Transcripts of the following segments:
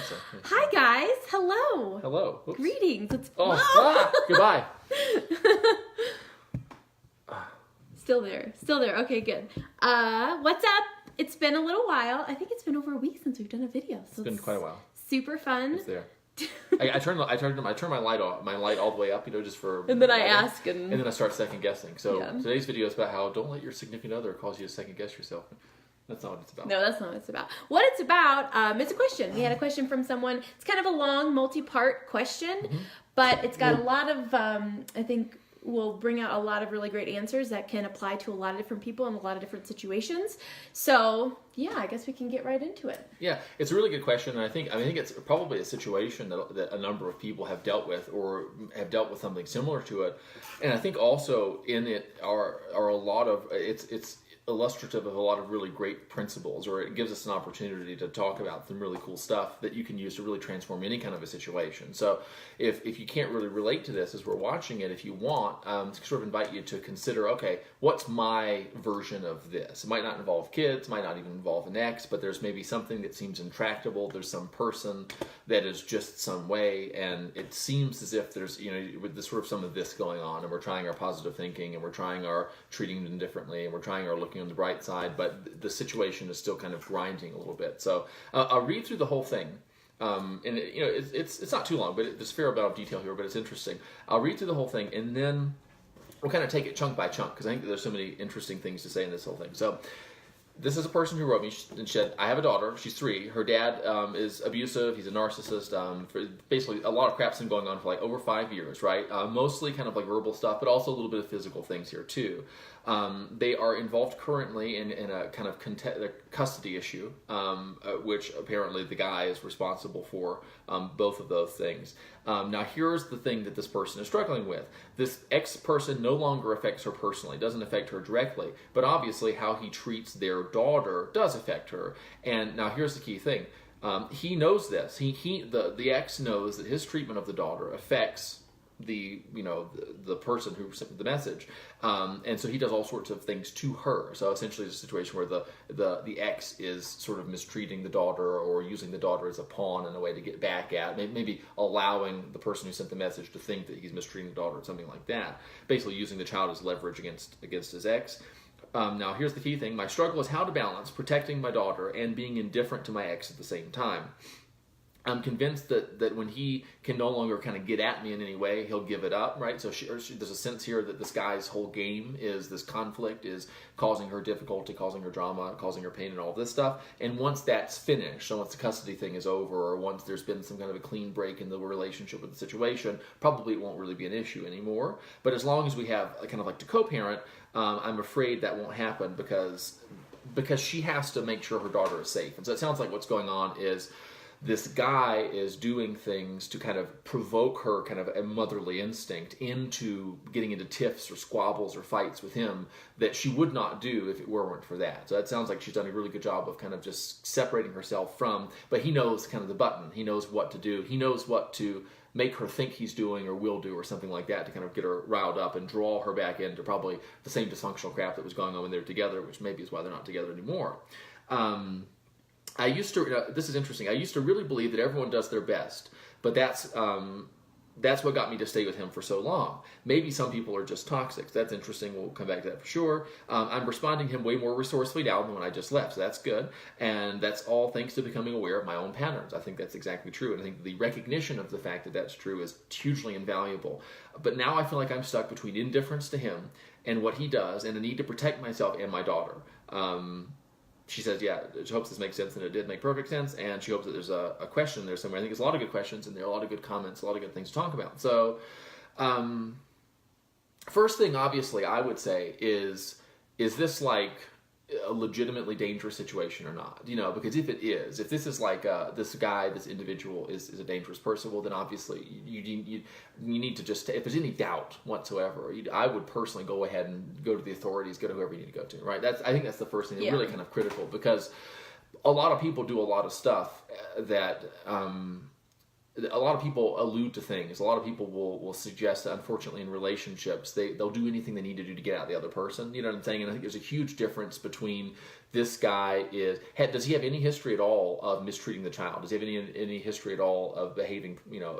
So, Hi guys, hello. Hello. Oops. Greetings. It's Goodbye. Still there. Okay, good. What's up? It's been a little while. I think it's been over a week since we've done a video. So It's been quite a while. Super fun. It's there. I turn my light all the way up, just for. And then I ask, and then I start second guessing. So Yeah. today's video is about how don't let your significant other cause you to second guess yourself. That's not what it's about. No, that's not what it's about. What it's about, it's a question. We had a question from someone. It's kind of a long, multi-part question, but it's got a lot of, I think, will bring out a lot of really great answers that can apply to a lot of different people in a lot of different situations. So, yeah, I guess we can get right into it. Yeah, it's a really good question, and I think it's probably a situation that a number of people have dealt with or have dealt with something similar to it. And I think also in it are a lot of it's illustrative of a lot of really great principles, or it gives us an opportunity to talk about some really cool stuff that you can use to really transform any kind of a situation. So if you can't really relate to this as we're watching it, if you want, sort of invite you to consider, okay, what's my version of this? It might not involve kids, might not even involve an ex, but there's maybe something that seems intractable. There's some person that is just some way, and it seems as if there's, with this sort of some of this going on, and we're trying our positive thinking, and we're trying our treating them differently, and we're trying our looking on the bright side, but the situation is still kind of grinding a little bit. So I'll read through the whole thing, and it's not too long, but there's a fair amount of detail here, but it's interesting. I'll read through the whole thing, and then we'll kind of take it chunk by chunk, because I think that there's so many interesting things to say in this whole thing. So this is a person who wrote me and said, I have a daughter, she's 3. Her dad is abusive, he's a narcissist. Basically, a lot of crap's been going on for like over 5 years, right? Mostly kind of like verbal stuff, but also a little bit of physical things here too. They are involved currently in a kind of custody issue, which apparently the guy is responsible for both of those things. Now here's the thing that this person is struggling with. This ex-person no longer affects her personally, doesn't affect her directly, but obviously how he treats their daughter does affect her. And now here's the key thing. He knows this. The ex knows that his treatment of the daughter affects the person who sent the message, and so he does all sorts of things to her. So essentially, it's a situation where the ex is sort of mistreating the daughter or using the daughter as a pawn in a way to get back at, maybe allowing the person who sent the message to think that he's mistreating the daughter or something like that. Basically, using the child as leverage against his ex. Now, here's the key thing. My struggle is how to balance protecting my daughter and being indifferent to my ex at the same time. I'm convinced that when he can no longer kind of get at me in any way, he'll give it up, right? So there's a sense here that this guy's whole game is this conflict is causing her difficulty, causing her drama, causing her pain and all this stuff. And once that's finished, so once the custody thing is over, or once there's been some kind of a clean break in the relationship with the situation, probably it won't really be an issue anymore. But as long as we have kind of like to co-parent, I'm afraid that won't happen because she has to make sure her daughter is safe. And so it sounds like what's going on is this guy is doing things to kind of provoke her kind of a motherly instinct into getting into tiffs or squabbles or fights with him that she would not do if it weren't for that. So that sounds like she's done a really good job of kind of just separating herself from, but he knows kind of the button. He knows what to do. He knows what to make her think he's doing or will do or something like that to kind of get her riled up and draw her back into probably the same dysfunctional crap that was going on when they were together, which maybe is why they're not together anymore. I used to, this is interesting, I used to really believe that everyone does their best, but that's what got me to stay with him for so long. Maybe some people are just toxic. That's interesting. We'll come back to that for sure. I'm responding to him way more resourcefully now than when I just left, so that's good. And that's all thanks to becoming aware of my own patterns. I think that's exactly true, and I think the recognition of the fact that that's true is hugely invaluable. But now I feel like I'm stuck between indifference to him and what he does, and a need to protect myself and my daughter. She says, yeah, she hopes this makes sense, and it did make perfect sense, and she hopes that there's a question there somewhere. I think there's a lot of good questions, and there are a lot of good comments, a lot of good things to talk about. So, first thing, obviously, I would say is this like a legitimately dangerous situation or not? Because if it is, if this is like this guy, this individual is a dangerous person, well, then obviously you need to just, if there's any doubt whatsoever, I would personally go ahead and go to the authorities, go to whoever you need to go to, right? I think that's the first thing that's really kind of critical, because a lot of people do a lot of stuff that a lot of people allude to things. A lot of people will suggest that, unfortunately, in relationships, they'll do anything they need to do to get out the other person. You know what I'm saying? And I think there's a huge difference between this guy does he have any history at all of mistreating the child? Does he have any history at all of behaving,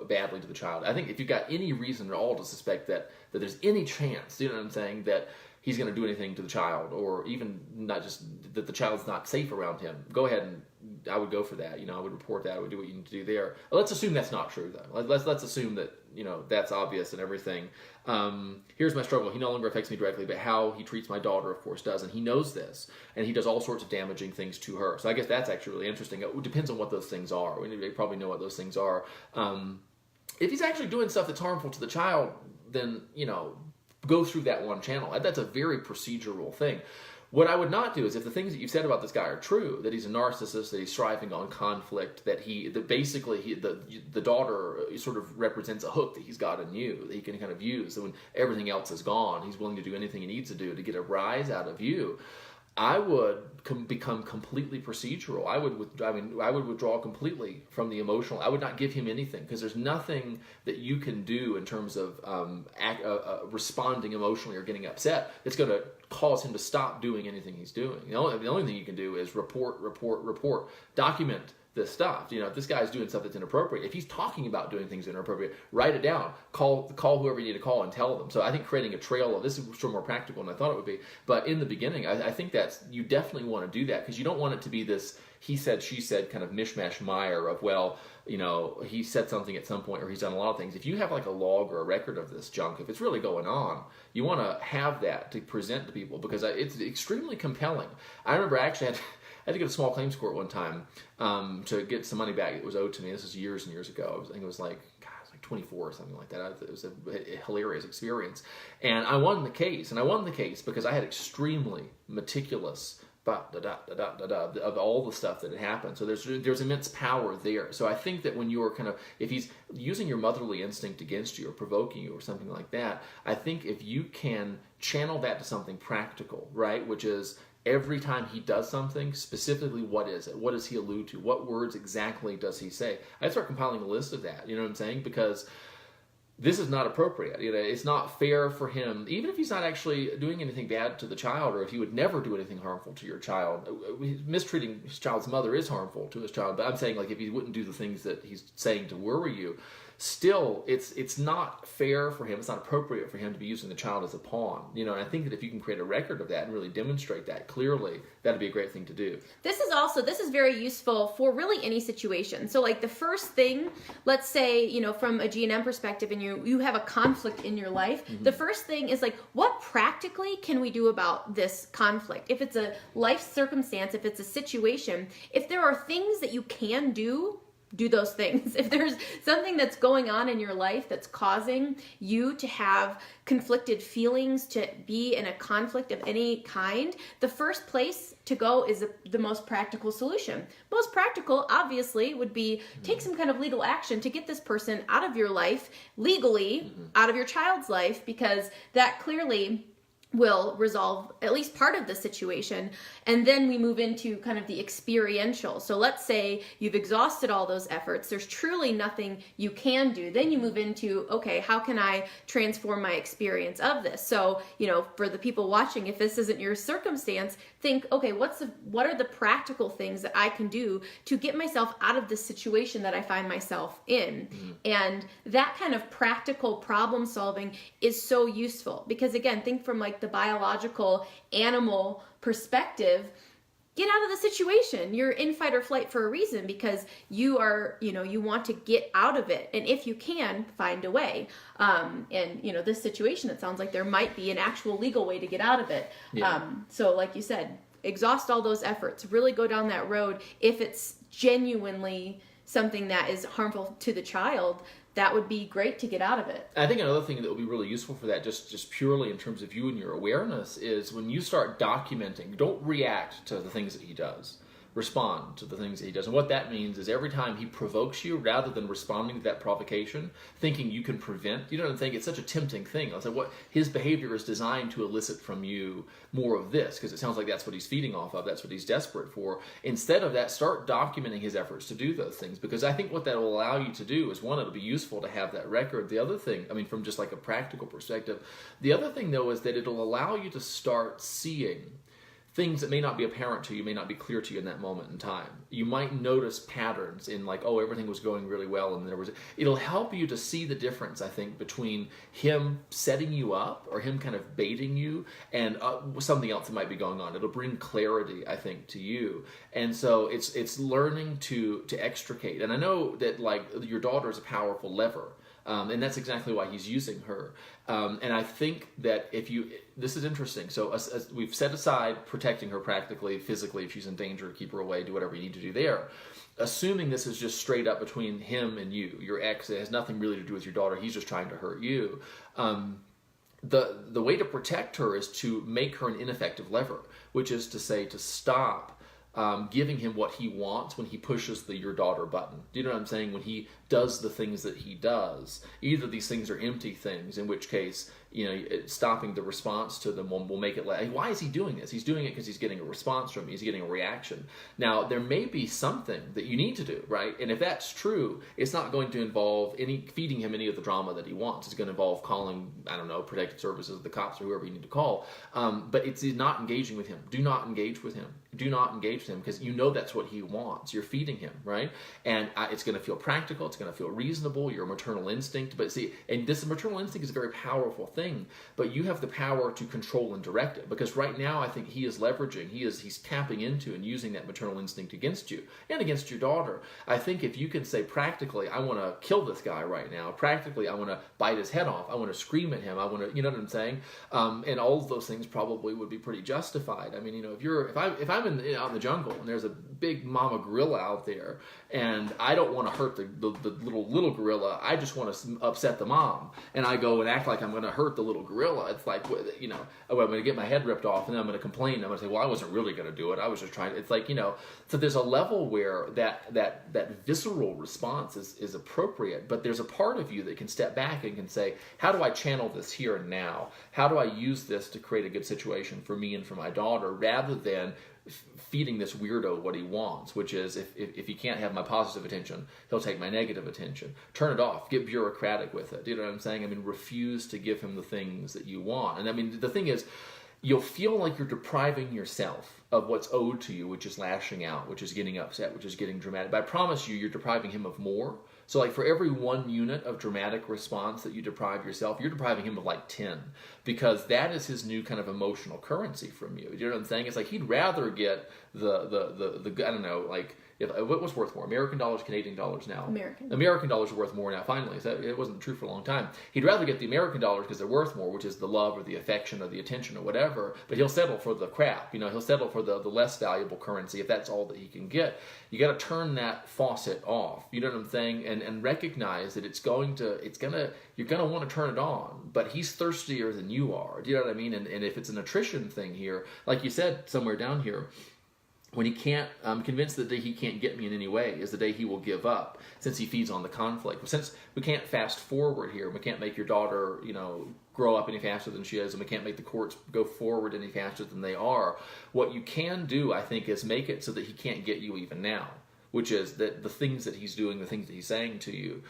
badly to the child? I think if you've got any reason at all to suspect that there's any chance, you know what I'm saying, that he's going to do anything to the child, or even not just that the child's not safe around him, go ahead and I would go for that. I would report that. I would do what you need to do there. Let's assume that's not true, though. Let's assume that that's obvious and everything. Here's my struggle. He no longer affects me directly, but how he treats my daughter, of course, does, and he knows this, and he does all sorts of damaging things to her. So I guess that's actually really interesting. It depends on what those things are. We probably know what those things are. If he's actually doing stuff that's harmful to the child, then go through that one channel. That's a very procedural thing. What I would not do is, if the things that you've said about this guy are true, that he's a narcissist, that he's thriving on conflict, that basically the daughter sort of represents a hook that he's got in you, that he can kind of use. So when everything else is gone, he's willing to do anything he needs to do to get a rise out of you. I would become completely procedural. I would withdraw completely from the emotional. I would not give him anything, because there's nothing that you can do in terms of responding emotionally or getting upset that's going to cause him to stop doing anything he's doing. The only thing you can do is report, document this stuff. If this guy's doing stuff that's inappropriate, if he's talking about doing things inappropriate, write it down. Call whoever you need to call and tell them. So I think creating a trail of this is more practical than I thought it would be. But in the beginning, I think you definitely want to do that, because you don't want it to be this he said, she said kind of mishmash mire of, he said something at some point, or he's done a lot of things. If you have like a log or a record of this junk, if it's really going on, you want to have that to present to people, because it's extremely compelling. I remember I actually had to go to small claims court one time to get some money back that was owed to me. This was years and years ago. I think it was like 24 or something like that. It was a hilarious experience. And I won the case. And I won the case because I had extremely meticulous of all the stuff that had happened. So there's immense power there. So I think that when you're if he's using your motherly instinct against you or provoking you or something like that, I think if you can channel that to something practical, right, which is every time he does something, specifically what is it? What does he allude to? What words exactly does he say? I'd start compiling a list of that, you know what I'm saying? Because this is not appropriate. It's not fair for him, even if he's not actually doing anything bad to the child, or if he would never do anything harmful to your child. Mistreating his child's mother is harmful to his child, but I'm saying, like, if he wouldn't do the things that he's saying to worry you, still, it's not fair for him. It's not appropriate for him to be using the child as a pawn. And I think that if you can create a record of that and really demonstrate that clearly, that'd be a great thing to do. This is very useful for really any situation. So, like, the first thing, let's say, from a G&M perspective, and you have a conflict in your life, mm-hmm. The first thing is, like, what practically can we do about this conflict? If it's a life circumstance, if it's a situation, if there are things that you can do those things. If there's something that's going on in your life that's causing you to have conflicted feelings, to be in a conflict of any kind, the first place to go is the most practical solution. Most practical, obviously, would be take some kind of legal action to get this person out of your life, legally, out of your child's life, because that clearly will resolve at least part of the situation. And then we move into kind of the experiential. So let's say you've exhausted all those efforts. There's truly nothing you can do. Then you move into, okay, how can I transform my experience of this? So, for the people watching, if this isn't your circumstance, think, okay, what are the practical things that I can do to get myself out of the situation that I find myself in? Mm-hmm. And that kind of practical problem solving is so useful, because again, think from like the biological animal perspective. Get out of the situation. You're in fight or flight for a reason, because you are, you want to get out of it. And if you can, find a way. And, this situation, it sounds like there might be an actual legal way to get out of it. Yeah. So like you said, exhaust all those efforts. Really go down that road. If it's genuinely something that is harmful to the child, that would be great to get out of it. I think another thing that would be really useful for that, just purely in terms of you and your awareness, is when you start documenting, don't react to the things that he does. Respond to the things that he does. And what that means is every time he provokes you, rather than responding to that provocation, thinking you can prevent, I'm saying? It's such a tempting thing. I'll say what his behavior is designed to elicit from you more of this, because it sounds like that's what he's feeding off of. That's what he's desperate for. Instead of that, start documenting his efforts to do those things, because I think what that will allow you to do is, one, it'll be useful to have that record. The other thing, from just like a practical perspective, the other thing though is that it'll allow you to start seeing things that may not be apparent to you, may not be clear to you in that moment in time. You might notice patterns in like, oh, everything was going really well, and it'll help you to see the difference, I think, between him setting you up or him kind of baiting you and something else that might be going on. It'll bring clarity, I think, to you. And so it's learning to extricate. And I know that like your daughter is a powerful lever. And that's exactly why he's using her. And I think that this is interesting. So as we've set aside protecting her practically, physically, if she's in danger, keep her away, do whatever you need to do there. Assuming this is just straight up between him and you, your ex, it has nothing really to do with your daughter. He's just trying to hurt you. The way to protect her is to make her an ineffective lever, which is to say to stop giving him what he wants when he pushes the your daughter button. Do you know what I'm saying? When he does the things that he does. Either these things are empty things, in which case, stopping the response to them will make it like, hey, why is he doing this? He's doing it because he's getting a response from me. He's getting a reaction. Now, there may be something that you need to do, right? And if that's true, it's not going to involve feeding him any of the drama that he wants. It's going to involve calling, I don't know, protective services, the cops, or whoever you need to call. But it's not engaging with him. Do not engage with him. Do not engage with him because that's what he wants. You're feeding him, right? And it's going to feel practical. It's going to feel reasonable. Your maternal instinct. But see, and this maternal instinct is a very powerful thing, but you have the power to control and direct it, because right now I think he is leveraging, he's tapping into and using that maternal instinct against you and against your daughter. I think if you can say practically, I want to kill this guy right now. Practically, I want to bite his head off. I want to scream at him. I want to, you know what I'm saying? And all of those things probably would be pretty justified. I mean, if I'm out in the jungle and there's a big mama gorilla out there, and I don't want to hurt the little gorilla, I just want to upset the mom, and I go and act like I'm going to hurt the little gorilla. It's like, I'm going to get my head ripped off, and then I'm going to complain. I'm going to say, well, I wasn't really going to do it. I was just trying. It's like, so there's a level where that visceral response is appropriate, but there's a part of you that can step back and can say, how do I channel this here and now? How do I use this to create a good situation for me and for my daughter, rather than feeding this weirdo what he wants, which is if he can't have my positive attention, he'll take my negative attention. Turn it off. Get bureaucratic with it. Do you know what I'm saying? I mean, refuse to give him the things that you want. And I mean, the thing is, you'll feel like you're depriving yourself of what's owed to you, which is lashing out, which is getting upset, which is getting dramatic. But I promise you're depriving him of more. So like for every 1 unit of dramatic response that you deprive yourself, you're depriving him of like 10, because that is his new kind of emotional currency from you. Do you know what I'm saying? It's like he'd rather get the I don't know, like, what was worth more? American dollars, Canadian dollars now? American dollars are worth more now, finally. So it wasn't true for a long time. He'd rather get the American dollars because they're worth more, which is the love or the affection or the attention or whatever, but he'll settle for the crap. He'll settle for the less valuable currency if that's all that he can get. You got to turn that faucet off. You know what I'm saying? And recognize that you're going to want to turn it on, but he's thirstier than you are. Do you know what I mean? And if it's an attrition thing here, like you said somewhere down here, when he can't, I'm convinced that the day he can't get me in any way is the day he will give up, since he feeds on the conflict. Since we can't fast forward here, we can't make your daughter, grow up any faster than she is, and we can't make the courts go forward any faster than they are. What you can do, I think, is make it so that he can't get you even now, which is that the things that he's doing, the things that he's saying to you,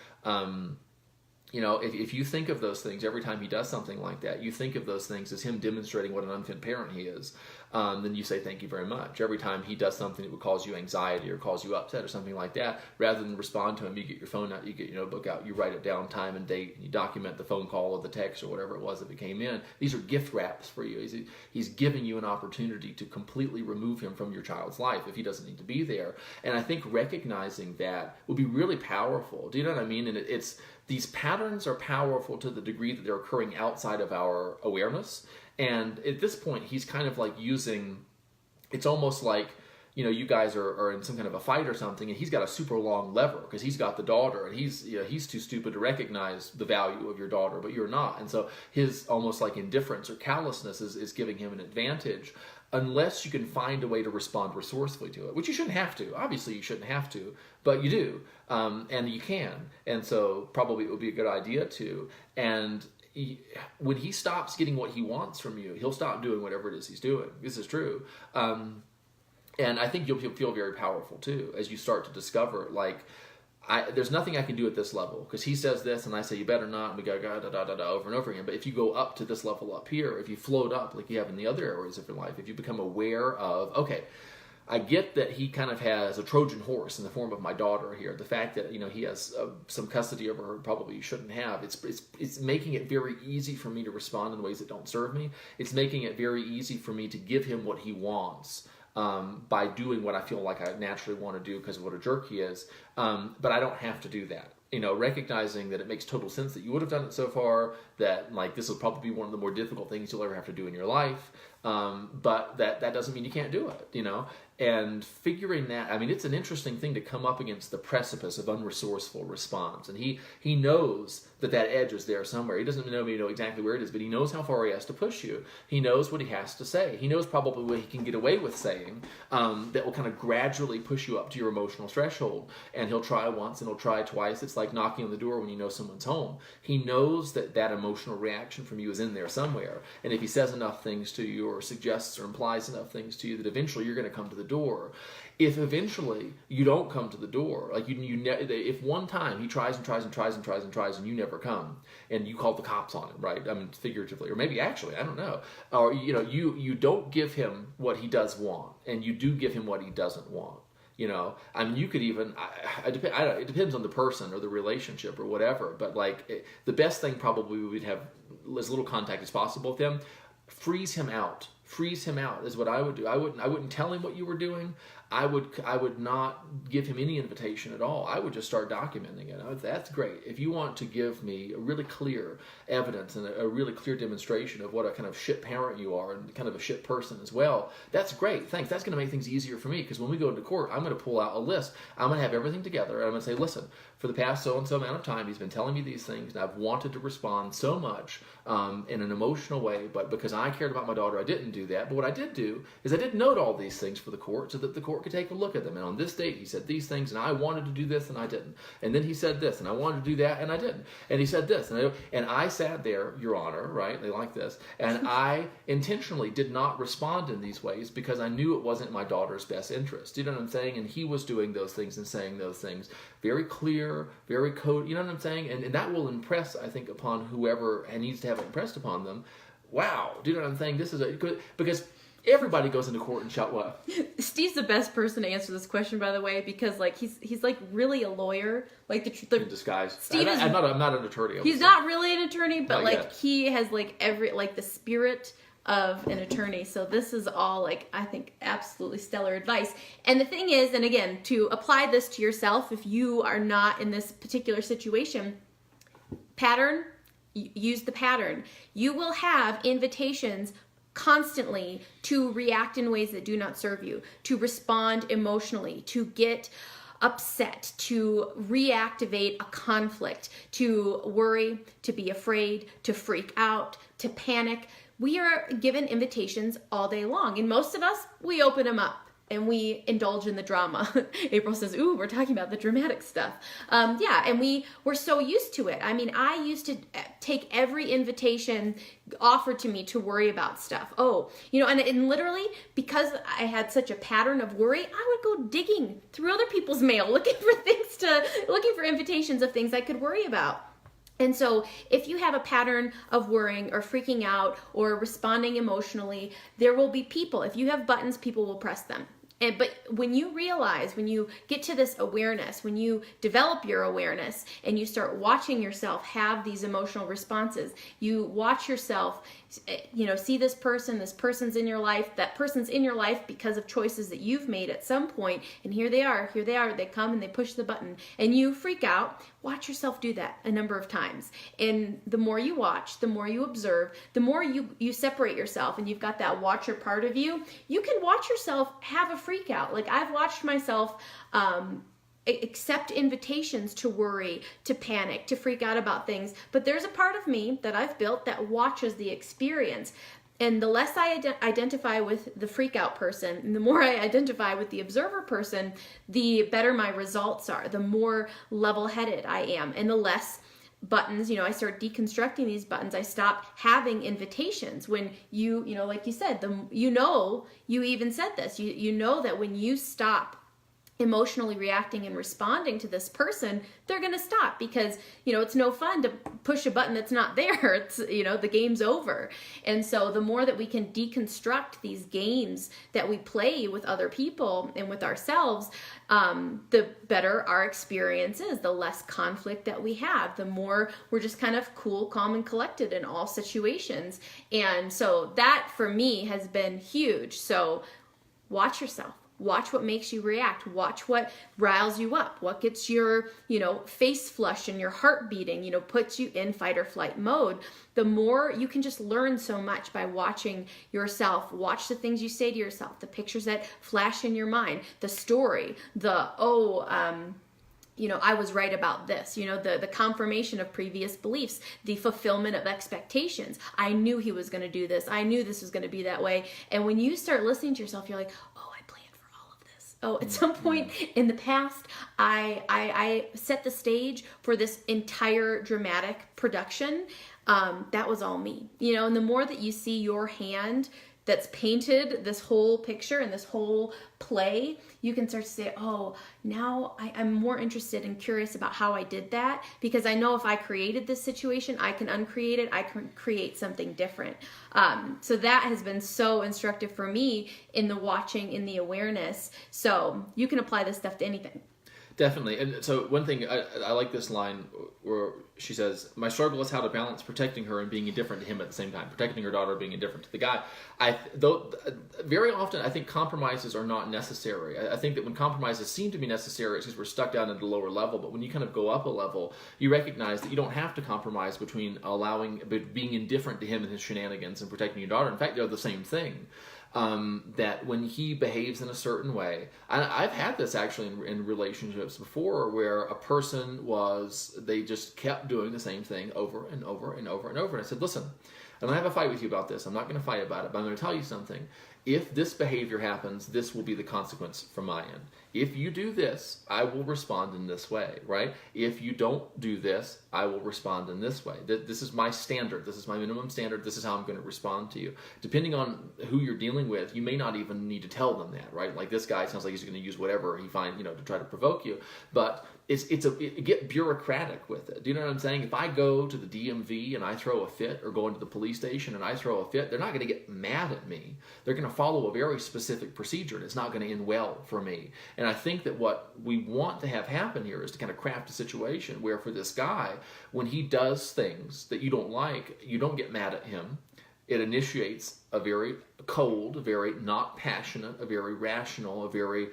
if you think of those things every time he does something like that, you think of those things as him demonstrating what an unfit parent he is, then you say thank you very much. Every time he does something that would cause you anxiety or cause you upset or something like that, rather than respond to him, you get your phone out, you get your notebook out, you write it down, time and date, and you document the phone call or the text or whatever it was that came in. These are gift wraps for you. He's giving you an opportunity to completely remove him from your child's life if he doesn't need to be there. And I think recognizing that would be really powerful. Do you know what I mean? And these patterns are powerful to the degree that they're occurring outside of our awareness. And at this point, he's kind of like it's almost like, you guys are in some kind of a fight or something, and he's got a super long lever because he's got the daughter, and he's too stupid to recognize the value of your daughter, but you're not. And so his almost like indifference or callousness is giving him an advantage, unless you can find a way to respond resourcefully to it, which you shouldn't have to. Obviously, you shouldn't have to, but you do, and you can. And so probably it would be a good idea to. And when he stops getting what he wants from you, he'll stop doing whatever it is he's doing. This is true. And I think you'll feel very powerful too as you start to discover, like, there's nothing I can do at this level because he says this and I say you better not, and we go da da da da over and over again. But if you go up to this level up here, if you float up like you have in the other areas of your life, if you become aware of, okay, I get that he kind of has a Trojan horse in the form of my daughter here. The fact that he has some custody over her probably shouldn't have. It's making it very easy for me to respond in ways that don't serve me. It's making it very easy for me to give him what he wants by doing what I feel like I naturally want to do because of what a jerk he is. But I don't have to do that. Recognizing that it makes total sense that you would have done it so far, that like this will probably be one of the more difficult things you'll ever have to do in your life. But that doesn't mean you can't do it, and figuring that, I mean, it's an interesting thing to come up against the precipice of unresourceful response. And he knows that edge is there somewhere. He doesn't know exactly where it is, but he knows how far he has to push you. He knows what he has to say. He knows probably what he can get away with saying that will kind of gradually push you up to your emotional threshold. And he'll try once and he'll try twice. It's like knocking on the door when you know someone's home. He knows that emotional reaction from you is in there somewhere. And if he says enough things to you or suggests or implies enough things to you, that eventually you're going to come to the door. If eventually you don't come to the door, like if one time he tries and tries and tries and tries and tries and you never come, and you call the cops on him, right? I mean, figuratively, or maybe actually, I don't know. Or you don't give him what he does want, and you do give him what he doesn't want. I mean, you could even, it depends on the person or the relationship or whatever, but the best thing probably would have as little contact as possible with him. Freeze him out is what I would do. I wouldn't tell him what you were doing. I would not give him any invitation at all. I would just start documenting it. That's great. If you want to give me a really clear evidence and a really clear demonstration of what a kind of shit parent you are and kind of a shit person as well, that's great. Thanks. That's going to make things easier for me because when we go into court, I'm going to pull out a list. I'm going to have everything together and I'm going to say, listen, for the past so-and-so amount of time, he's been telling me these things and I've wanted to respond so much in an emotional way, but because I cared about my daughter, I didn't do that. But what I did do is I did note all these things for the court so that the court could take a look at them. And on this date, he said these things, and I wanted to do this, and I didn't. And then he said this, and I wanted to do that, and I didn't. And he said this, and I sat there, Your Honor, right? They like this. And I intentionally did not respond in these ways because I knew it wasn't my daughter's best interest. You know what I'm saying? And he was doing those things and saying those things very clear, very code. You know what I'm saying? And that will impress, I think, upon whoever needs to have it impressed upon them. Wow, do you know what I'm saying? This is because everybody goes into court and shout what? Steve's the best person to answer this question, by the way, because he's really a lawyer, the in disguise. Steve I'm not an attorney. He's not really an attorney, but Not yet. he has every the spirit of an attorney. So this is all I think absolutely stellar advice. And the thing is, and again, to apply this to yourself, if you are not in this particular situation, use the pattern. You will have invitations constantly to react in ways that do not serve you, to respond emotionally, to get upset, to reactivate a conflict, to worry, to be afraid, to freak out, to panic. We are given invitations all day long, and most of us, we open them up and we indulge in the drama. April says, ooh, we're talking about the dramatic stuff. And we're so used to it. I mean, I used to take every invitation offered to me to worry about stuff. And literally, because I had such a pattern of worry, I would go digging through other people's mail, looking for invitations of things I could worry about. And so if you have a pattern of worrying or freaking out or responding emotionally, there will be people. If you have buttons, people will press them. But when you realize, when you get to this awareness, when you develop your awareness and you start watching yourself have these emotional responses, you watch yourself, see this person's in your life, that person's in your life because of choices that you've made at some point, and here they are, they come and they push the button, and you freak out. Watch yourself do that a number of times. And the more you watch, the more you observe, the more you separate yourself, and you've got that watcher part of you, you can watch yourself have a freak out. I've watched myself accept invitations to worry, to panic, to freak out about things. But there's a part of me that I've built that watches the experience. And the less I identify with the freak out person, and the more I identify with the observer person, the better my results are, the more level-headed I am, and the less buttons, I start deconstructing these buttons. I stop having invitations when like you said, you even said this, you know that when you stop emotionally reacting and responding to this person, they're going to stop, because, you know, it's no fun to push a button that's not there. It's, you know, the game's over. And so the more that we can deconstruct these games that we play with other people and with ourselves, the better our experience is, the less conflict that we have, the more we're just kind of cool, calm, and collected in all situations. And so that for me has been huge. So watch yourself. Watch what makes you react. Watch what riles you up. What gets your, you know, face flush and your heart beating, you know, puts you in fight or flight mode. The more you can just learn so much by watching yourself. Watch the things you say to yourself, the pictures that flash in your mind, the story, you know, I was right about this, you know, the confirmation of previous beliefs, the fulfillment of expectations. I knew he was going to do this. I knew this was going to be that way. And when you start listening to yourself, you're like, oh, I planned for all of this. Oh, at some point in the past, I set the stage for this entire dramatic production. That was all me, you know, and the more that you see your hand that's painted this whole picture and this whole play, you can start to say, oh, now I'm more interested and curious about how I did that, because I know if I created this situation, I can uncreate it. I can create something different. So that has been so instructive for me in the watching, in the awareness. So you can apply this stuff to anything. Definitely. And so one thing, I like this line where she says, my struggle is how to balance protecting her and being indifferent to him at the same time. Protecting her daughter, being indifferent to the guy. Very often, I think compromises are not necessary. I think that when compromises seem to be necessary, it's because we're stuck down at the lower level. But when you kind of go up a level, you recognize that you don't have to compromise between being indifferent to him and his shenanigans and protecting your daughter. In fact, they're the same thing. That when he behaves in a certain way, I've had this actually in relationships before, where a person they just kept doing the same thing over and over and over and over. And I said, listen, I don't have a fight with you about this. I'm not going to fight about it, but I'm going to tell you something. If this behavior happens, this will be the consequence from my end. If you do this, I will respond in this way, right? If you don't do this, I will respond in this way. This is my standard. This is my minimum standard. This is how I'm going to respond to you. Depending on who you're dealing with, you may not even need to tell them that, right? Like this guy sounds like he's going to use whatever he finds, to try to provoke you. But get bureaucratic with it. Do you know what I'm saying? If I go to the DMV and I throw a fit, or go into the police station and I throw a fit, they're not going to get mad at me. They're going to follow a very specific procedure, and it's not going to end well for me. And I think that what we want to have happen here is to kind of craft a situation where, for this guy, when he does things that you don't like, you don't get mad at him. It initiates a very cold, a very not passionate, a very rational, a very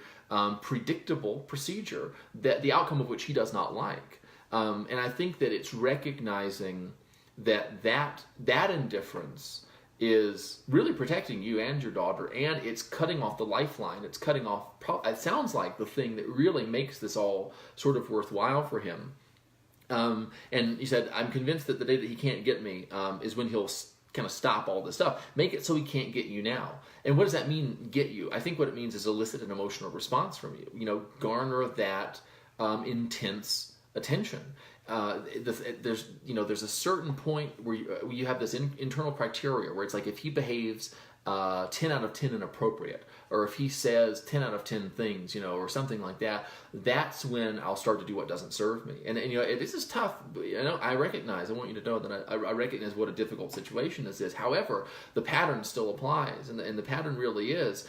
predictable procedure, that the outcome of which he does not like. And I think that it's recognizing that indifference is really protecting you and your daughter, and it's cutting off the lifeline. It's cutting off, it sounds like, the thing that really makes this all sort of worthwhile for him. And he said, I'm convinced that the day that he can't get me is when he'll kind of stop all this stuff. Make it so he can't get you now. And what does that mean, get you? I think what it means is elicit an emotional response from you. Garner that intense attention. There's a certain point where you have this internal criteria where it's like, if he behaves 10 out of 10 inappropriate, or if he says 10 out of 10 things, or something like that, that's when I'll start to do what doesn't serve me. And this is tough. I want you to know that I recognize what a difficult situation this is. However, the pattern still applies, and the pattern really is: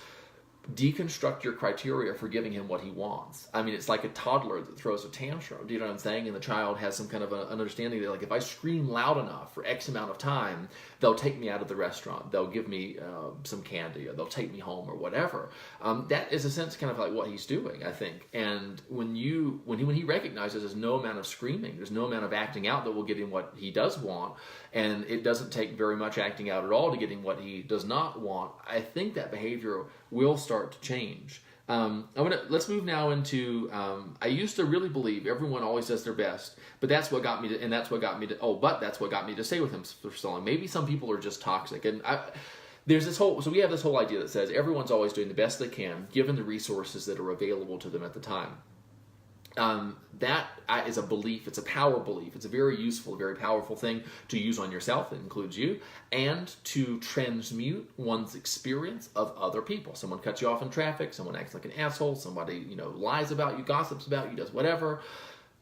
deconstruct your criteria for giving him what he wants. I mean, it's like a toddler that throws a tantrum. Do you know what I'm saying? And the child has some kind of an understanding that, like, if I scream loud enough for X amount of time, they'll take me out of the restaurant. They'll give me some candy, or they'll take me home, or whatever. That is a sense kind of like what he's doing, I think. And when he recognizes there's no amount of screaming, there's no amount of acting out that will get him what he does want, and it doesn't take very much acting out at all to get him what he does not want, I think that behavior will start to change. Let's move now into, I used to really believe everyone always does their best, but that's what got me to stay with him for so long. Maybe some people are just toxic. And we have this whole idea that says everyone's always doing the best they can, given the resources that are available to them at the time. that is a belief. It's a power belief. It's a very useful, very powerful thing to use on yourself. It includes you, and to transmute one's experience of other people. Someone cuts you off in traffic. Someone acts like an asshole. Somebody, lies about you, gossips about you, does whatever.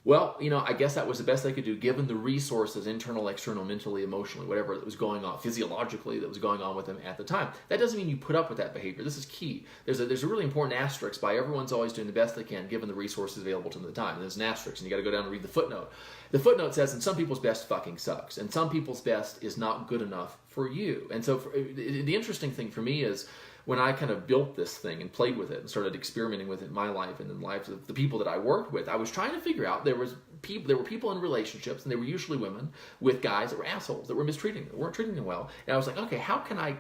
Well, I guess that was the best they could do given the resources, internal, external, mentally, emotionally, whatever that was going on, physiologically, that was going on with them at the time. That doesn't mean you put up with that behavior. This is key. There's a really important asterisk by everyone's always doing the best they can given the resources available to them at the time. And there's an asterisk, and you got to go down and read the footnote. The footnote says, and some people's best fucking sucks, and some people's best is not good enough for you. And so the interesting thing for me is, when I kind of built this thing and played with it and started experimenting with it in my life and in the lives of the people that I worked with, I was trying to figure out there were people in relationships, and they were usually women, with guys that were assholes, that were mistreating them, that weren't treating them well. And I was like, okay, how can I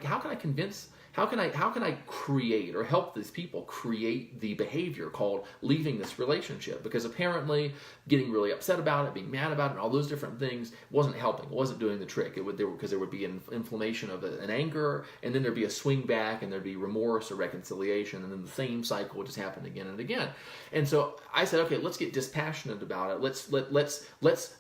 create or help these people create the behavior called leaving this relationship? Because apparently getting really upset about it, being mad about it, and all those different things wasn't helping. It wasn't doing the trick. Because there would be an inflammation of an anger, and then there'd be a swing back, and there'd be remorse or reconciliation, and then the same cycle would just happen again and again. And so I said, okay, let's get dispassionate about it. Let's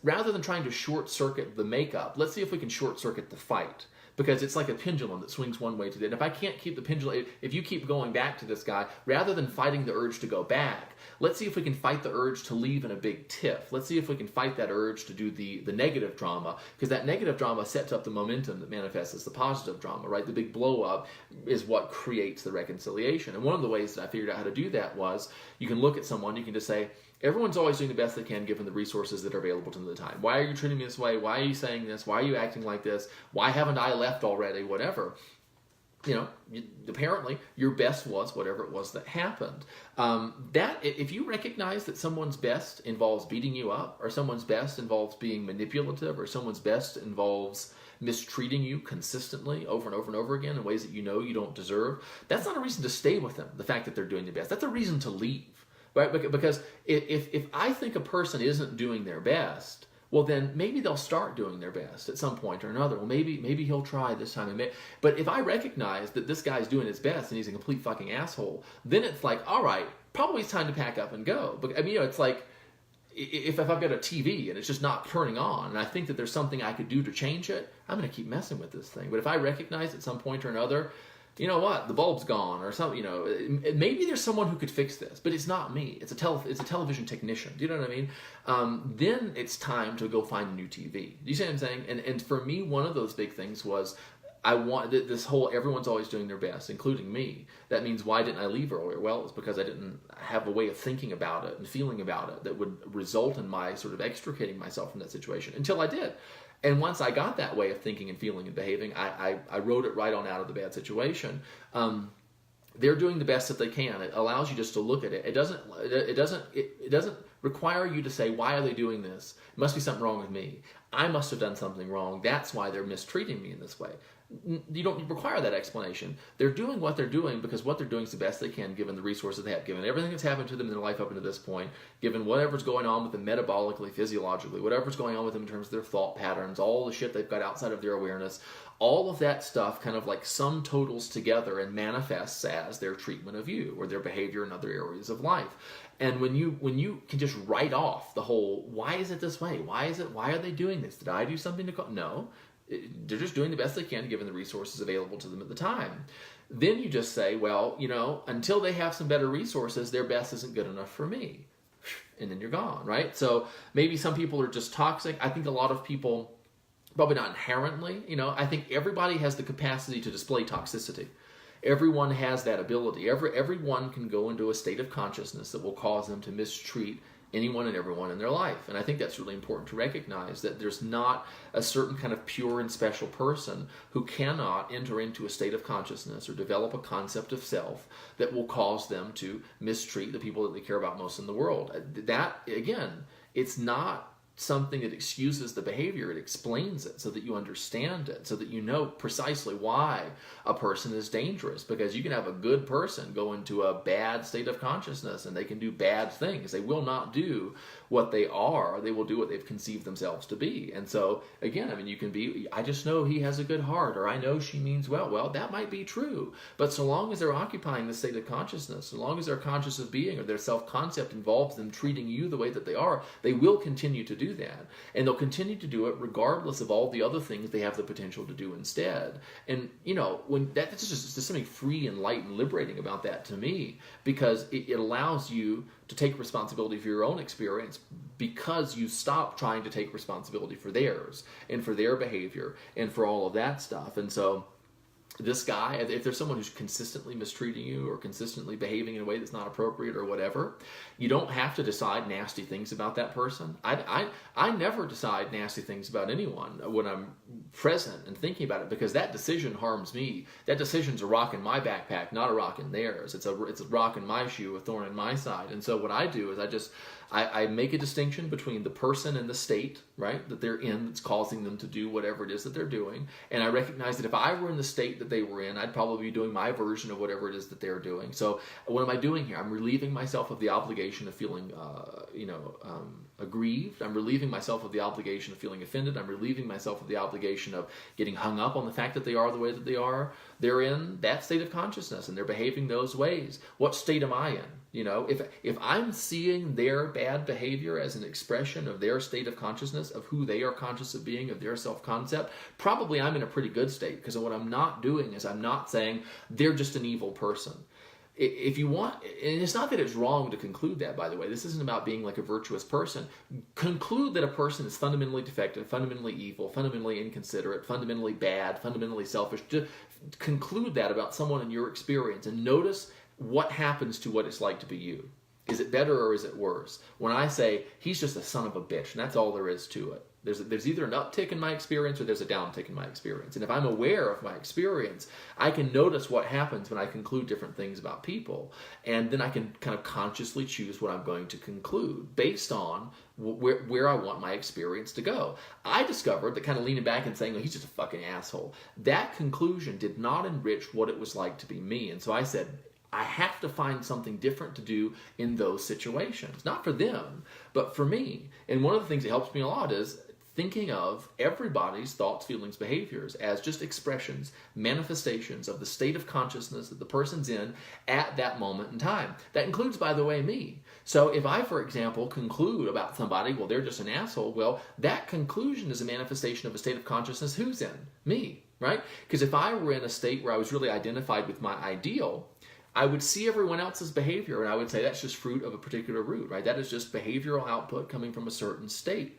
rather than trying to short circuit the makeup, let's see if we can short circuit the fight. Because it's like a pendulum that swings one way to the other. If I can't keep the pendulum, if you keep going back to this guy, rather than fighting the urge to go back, let's see if we can fight the urge to leave in a big tiff. Let's see if we can fight that urge to do the negative drama, because that negative drama sets up the momentum that manifests as the positive drama, right? The big blow up is what creates the reconciliation. And one of the ways that I figured out how to do that was, you can look at someone, you can just say, everyone's always doing the best they can given the resources that are available to them at the time. Why are you treating me this way? Why are you saying this? Why are you acting like this? Why haven't I left already? Whatever. Apparently your best was whatever it was that happened. That if you recognize that someone's best involves beating you up, or someone's best involves being manipulative, or someone's best involves mistreating you consistently over and over and over again in ways that you don't deserve, that's not a reason to stay with them. The fact that they're doing the best, that's a reason to leave. Right? Because if I think a person isn't doing their best, well, then maybe they'll start doing their best at some point or another. Well, maybe he'll try this time. But if I recognize that this guy's doing his best and he's a complete fucking asshole, then it's like, all right, probably it's time to pack up and go. But it's like, if I've got a TV and it's just not turning on, and I think that there's something I could do to change it, I'm going to keep messing with this thing. But if I recognize at some point or another, you know what, the bulb's gone, or something, maybe there's someone who could fix this, but it's not me. It's a television technician. Do you know what I mean? Then it's time to go find a new TV. Do you see what I'm saying? And for me, one of those big things was, I want this whole everyone's always doing their best, including me. That means, why didn't I leave earlier? Well, it was because I didn't have a way of thinking about it and feeling about it that would result in my sort of extricating myself from that situation, until I did. And once I got that way of thinking and feeling and behaving, I rode it right on out of the bad situation. They're doing the best that they can. It allows you just to look at it. It doesn't require you to say, why are they doing this? It must be something wrong with me. I must have done something wrong. That's why they're mistreating me in this way. You don't require that explanation. They're doing what they're doing because what they're doing is the best they can given the resources they have, given everything that's happened to them in their life up until this point, given whatever's going on with them metabolically, physiologically, whatever's going on with them in terms of their thought patterns, all the shit they've got outside of their awareness. All of that stuff kind of like sum totals together and manifests as their treatment of you or their behavior in other areas of life. And when you can just write off the whole, why is it this way? Why are they doing this? Did I do something to no. They're just doing the best they can given the resources available to them at the time. Then you just say, well, until they have some better resources, their best isn't good enough for me. And then you're gone, right? So maybe some people are just toxic. I think a lot of people, probably not inherently, I think everybody has the capacity to display toxicity. Everyone has that ability. Everyone can go into a state of consciousness that will cause them to mistreat anyone and everyone in their life. And I think that's really important to recognize, that there's not a certain kind of pure and special person who cannot enter into a state of consciousness or develop a concept of self that will cause them to mistreat the people that they care about most in the world. That, again, it's not something that excuses the behavior. It explains it so that you understand it, so that you know precisely why a person is dangerous. Because you can have a good person go into a bad state of consciousness and they can do bad things. They will not do what they are. They will do what they've conceived themselves to be. And so, again, I mean, you can be, I just know he has a good heart, or I know she means well. Well, that might be true. But so long as they're occupying the state of consciousness, so long as they're conscious of being, or their self-concept involves them treating you the way that they are, they will continue to do that. And they'll continue to do it regardless of all the other things they have the potential to do instead. And, you know, when that's just something free and light and liberating about that to me, because it allows you to take responsibility for your own experience, because you stop trying to take responsibility for theirs and for their behavior and for all of that stuff. And so this guy, if there's someone who's consistently mistreating you or consistently behaving in a way that's not appropriate or whatever, you don't have to decide nasty things about that person. I never decide nasty things about anyone when I'm present and thinking about it, because that decision harms me. That decision's a rock in my backpack, not a rock in theirs. It's a rock in my shoe, a thorn in my side. And so what I do is I make a distinction between the person and the state, right, that they're in, that's causing them to do whatever it is that they're doing. And I recognize that if I were in the state that they were in, I'd probably be doing my version of whatever it is that they're doing. So what am I doing here? I'm relieving myself of the obligation of feeling, aggrieved. I'm relieving myself of the obligation of feeling offended. I'm relieving myself of the obligation of getting hung up on the fact that they are the way that they are. They're in that state of consciousness and they're behaving those ways. What state am I in? You know, if I'm seeing their bad behavior as an expression of their state of consciousness, of who they are conscious of being, of their self-concept, probably I'm in a pretty good state, because what I'm not doing is I'm not saying they're just an evil person. If you want, and it's not that it's wrong to conclude that, by the way. This isn't about being like a virtuous person. Conclude that a person is fundamentally defective, fundamentally evil, fundamentally inconsiderate, fundamentally bad, fundamentally selfish. Just conclude that about someone in your experience, and notice what happens to what it's like to be you. Is it better or is it worse? When I say, he's just a son of a bitch, and that's all there is to it. There's either an uptick in my experience or there's a downtick in my experience. And if I'm aware of my experience, I can notice what happens when I conclude different things about people. And then I can kind of consciously choose what I'm going to conclude based on where I want my experience to go. I discovered that kind of leaning back and saying, well, he's just a fucking asshole, that conclusion did not enrich what it was like to be me. And so I said, I have to find something different to do in those situations. Not for them, but for me. And one of the things that helps me a lot is thinking of everybody's thoughts, feelings, behaviors as just expressions, manifestations of the state of consciousness that the person's in at that moment in time. That includes, by the way, me. So if I, for example, conclude about somebody, well, they're just an asshole, well, that conclusion is a manifestation of a state of consciousness. Who's in? Me, right? Because if I were in a state where I was really identified with my ideal, I would see everyone else's behavior and I would say that's just fruit of a particular root, right? That is just behavioral output coming from a certain state.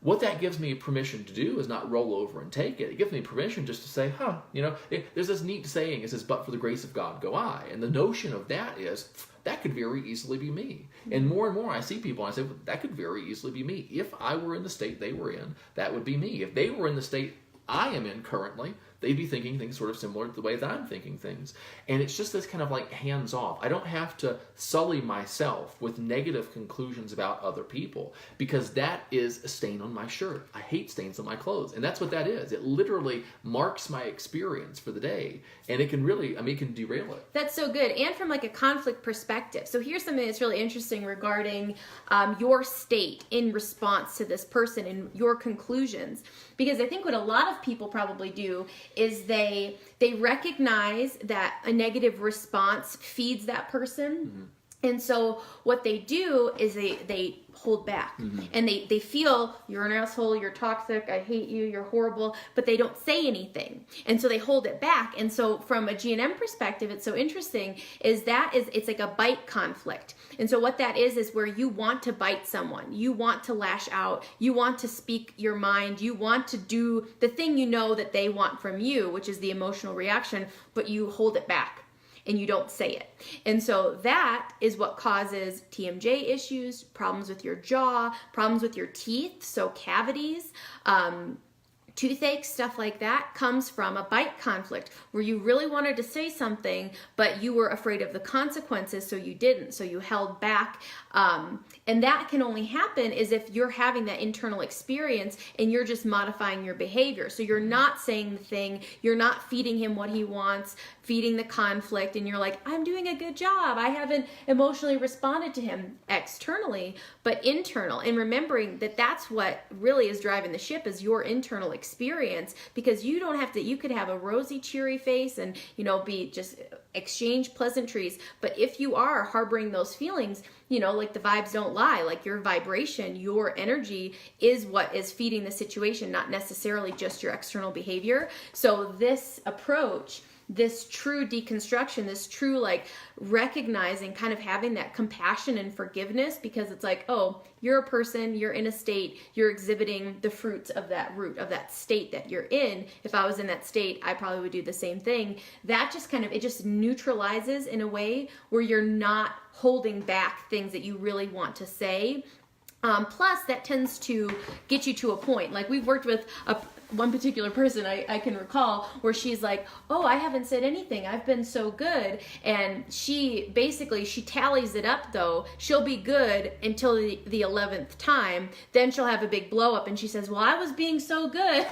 What that gives me permission to do is not roll over and take it. It gives me permission just to say, there's this neat saying, it says, but for the grace of God go I. And the notion of that is, that could very easily be me. And more I see people and I say, well, that could very easily be me. If I were in the state they were in, that would be me. If they were in the state I am in currently, they'd be thinking things sort of similar to the way that I'm thinking things. And it's just this kind of like hands off. I don't have to sully myself with negative conclusions about other people, because that is a stain on my shirt. I hate stains on my clothes. And that's what that is. It literally marks my experience for the day. And it can really, it can derail it. That's so good. And from like a conflict perspective. So here's something that's really interesting regarding your state in response to this person and your conclusions. Because I think what a lot of people probably do is they recognize that a negative response feeds that person. Mm-hmm. And so what they do is they hold back. Mm-hmm. And they feel, you're an asshole, you're toxic, I hate you, you're horrible, but they don't say anything. And so they hold it back. And so from a G&M perspective, it's so interesting, it's like a bite conflict. And so what that is where you want to bite someone, you want to lash out, you want to speak your mind, you want to do the thing you know that they want from you, which is the emotional reaction, but you hold it back. And you don't say it. And so that is what causes TMJ issues, problems with your jaw, problems with your teeth, so cavities, toothache, stuff like that, comes from a bite conflict where you really wanted to say something, but you were afraid of the consequences, so you didn't. So you held back. And that can only happen is if you're having that internal experience and you're just modifying your behavior. So you're not saying the thing, you're not feeding him what he wants, feeding the conflict, and you're like, I'm doing a good job. I haven't emotionally responded to him externally, but internal. And remembering that that's what really is driving the ship is your internal experience, because you don't have to, you could have a rosy, cheery face and, be just exchange pleasantries. But if you are harboring those feelings, like the vibes don't lie, like your vibration, your energy is what is feeding the situation, not necessarily just your external behavior. So this approach, this true deconstruction, this true like recognizing, kind of having that compassion and forgiveness, because it's like, oh, you're a person, you're in a state, you're exhibiting the fruits of that root, of that state that you're in. If I was in that state, I probably would do the same thing. That just kind of, it just neutralizes in a way where you're not holding back things that you really want to say. Plus, that tends to get you to a point. Like we've worked with one particular person I can recall where she's like, oh, I haven't said anything. I've been so good. And she tallies it up though. She'll be good until the 11th time. Then she'll have a big blow up and she says, well, I was being so good.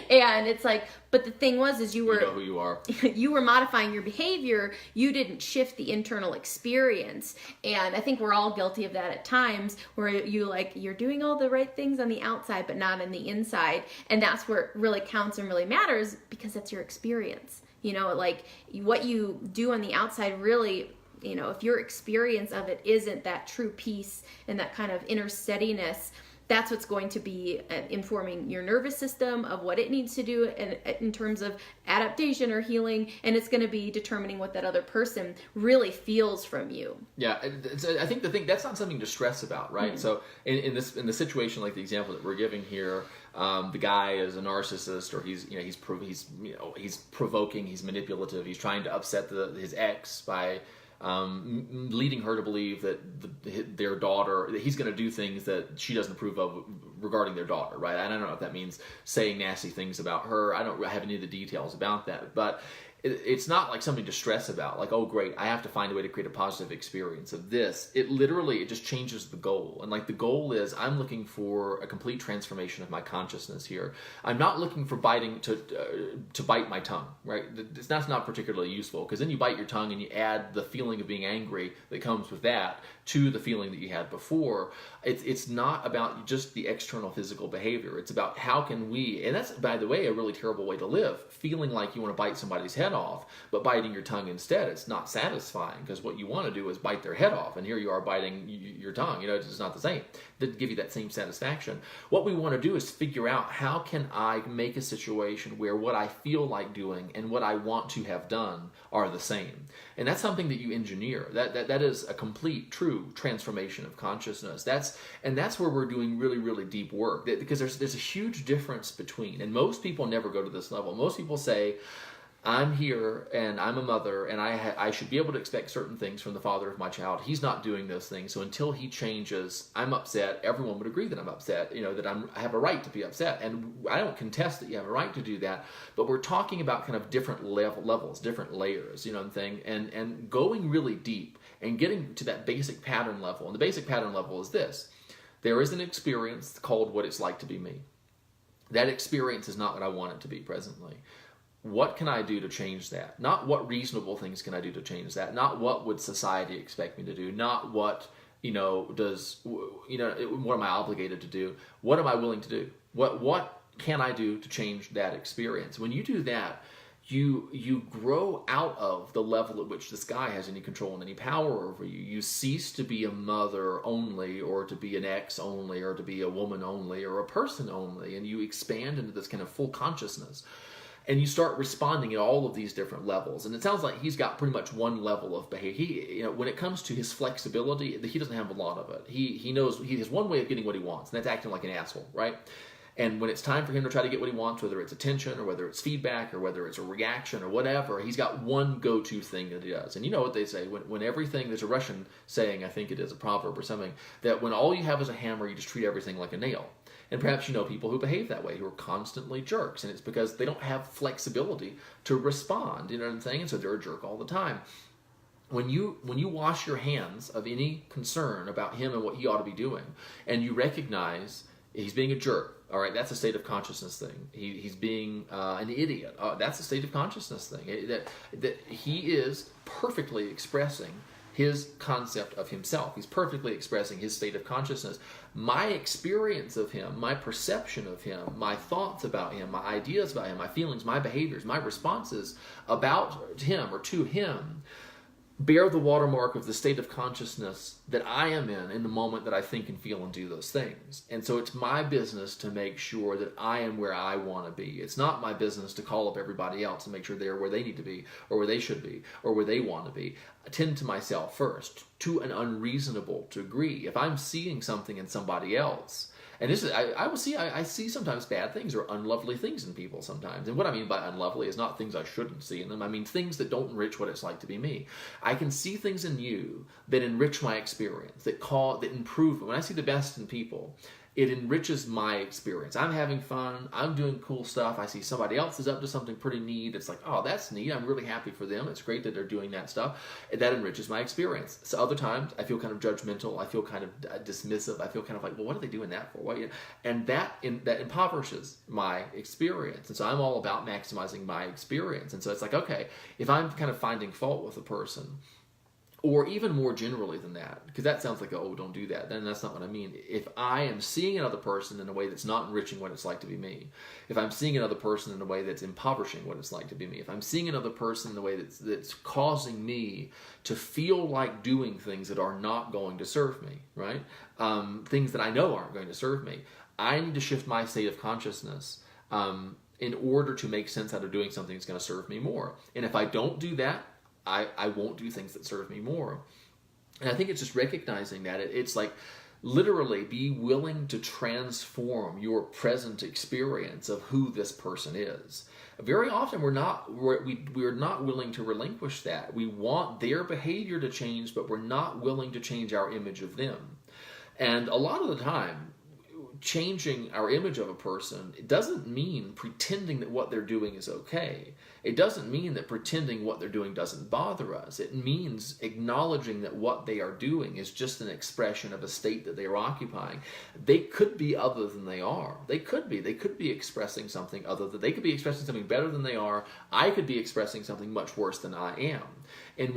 And it's like, but the thing was, is you were, know who you are. You were modifying your behavior. You didn't shift the internal experience. And I think we're all guilty of that at times where you're doing all the right things on the outside, but not on the inside. And that's where it really counts and really matters, because that's your experience. Like what you do on the outside really, if your experience of it isn't that true peace and that kind of inner steadiness, that's what's going to be informing your nervous system of what it needs to do in terms of adaptation or healing, and it's going to be determining what that other person really feels from you. Yeah, I think that's not something to stress about, right? So in the situation like the example that we're giving here, the guy is a narcissist, or he's provoking, he's manipulative, he's trying to upset his ex by leading her to believe that their daughter, that he's going to do things that she doesn't approve of regarding their daughter, right? I don't know if that means saying nasty things about her. I don't have any of the details about that, but it's not like something to stress about, like, oh great, I have to find a way to create a positive experience of this. It just changes the goal. And like the goal is, I'm looking for a complete transformation of my consciousness here. I'm not looking for to bite my tongue, right? That's not particularly useful, because then you bite your tongue and you add the feeling of being angry that comes with that to the feeling that you had before. It's not about just the external physical behavior. It's about how can we, and that's, by the way, a really terrible way to live, feeling like you want to bite somebody's head off, but biting your tongue instead. It's not satisfying, because what you want to do is bite their head off, and here you are biting your tongue. It's just not the same. It doesn't give you that same satisfaction. What we want to do is figure out, how can I make a situation where what I feel like doing and what I want to have done are the same? And that's something that you engineer. That is a complete, true transformation of consciousness. That's where we're doing really, really deep work, because there's a huge difference between, and most people never go to this level. Most people say, I'm here and I'm a mother and I should be able to expect certain things from the father of my child. He's not doing those things, so until he changes, I'm upset. Everyone would agree that I'm upset, that I have a right to be upset, and I don't contest that you have a right to do that, but we're talking about kind of different levels, different layers, and going really deep and getting to that basic pattern level. And the basic pattern level is this: there is an experience called what it's like to be me. That experience is not what I want it to be presently. What can I do to change that? Not what reasonable things can I do to change that. Not what would society expect me to do. Not what, what am I obligated to do? What am I willing to do? What can I do to change that experience? When you do that, you grow out of the level at which this guy has any control and any power over you. You cease to be a mother only, or to be an ex only, or to be a woman only, or a person only, and you expand into this kind of full consciousness. And you start responding at all of these different levels. And it sounds like he's got pretty much one level of behavior. When it comes to his flexibility, he doesn't have a lot of it. He knows he has one way of getting what he wants, and that's acting like an asshole, right? And when it's time for him to try to get what he wants, whether it's attention or whether it's feedback or whether it's a reaction or whatever, he's got one go-to thing that he does. And you know what they say, when everything, there's a Russian saying, I think it is a proverb or something, that when all you have is a hammer, you just treat everything like a nail. And perhaps you know people who behave that way, who are constantly jerks, and it's because they don't have flexibility to respond, you know what I'm saying? And so they're a jerk all the time. When you wash your hands of any concern about him and what he ought to be doing, and you recognize he's being a jerk, all right, that's a state of consciousness thing. He's being an idiot. That's a state of consciousness thing. That he is perfectly expressing his concept of himself. He's perfectly expressing his state of consciousness. My experience of him, my perception of him, my thoughts about him, my ideas about him, my feelings, my behaviors, my responses about him or to him bear the watermark of the state of consciousness that I am in the moment that I think and feel and do those things. And so it's my business to make sure that I am where I want to be. It's not my business to call up everybody else and make sure they're where they need to be, or where they should be, or where they want to be. Attend to myself first, to an unreasonable degree. If I'm seeing something in somebody else, and this is, I see sometimes bad things or unlovely things in people sometimes. And what I mean by unlovely is not things I shouldn't see in them. I mean things that don't enrich what it's like to be me. I can see things in you that enrich my experience, that improve. When I see the best in people, it enriches my experience. I'm having fun. I'm doing cool stuff. I see somebody else is up to something pretty neat. It's like, oh, that's neat. I'm really happy for them. It's great that they're doing that stuff. That enriches my experience. So other times I feel kind of judgmental. I feel kind of dismissive. I feel kind of like, well, what are they doing that for? What? And that impoverishes my experience. And so I'm all about maximizing my experience. And so it's like, okay, if I'm kind of finding fault with a person, or even more generally than that, because that sounds like, oh, don't do that. Then that's not what I mean. If I am seeing another person in a way that's not enriching what it's like to be me, if I'm seeing another person in a way that's impoverishing what it's like to be me, if I'm seeing another person in a way that's causing me to feel like doing things that are not going to serve me, right? Things that I know aren't going to serve me, I need to shift my state of consciousness in order to make sense out of doing something that's going to serve me more. And if I don't do that, I won't do things that serve me more. And I think it's just recognizing that. It's like literally be willing to transform your present experience of who this person is. Very often we're not willing to relinquish that. We want their behavior to change, but we're not willing to change our image of them. And a lot of the time, changing our image of a person, it doesn't mean pretending that what they're doing is okay. It doesn't mean that pretending what they're doing doesn't bother us. It means acknowledging that what they are doing is just an expression of a state that they are occupying. They could be other than they are. They could be expressing something other than, they could be expressing something better than they are. I could be expressing something much worse than I am. And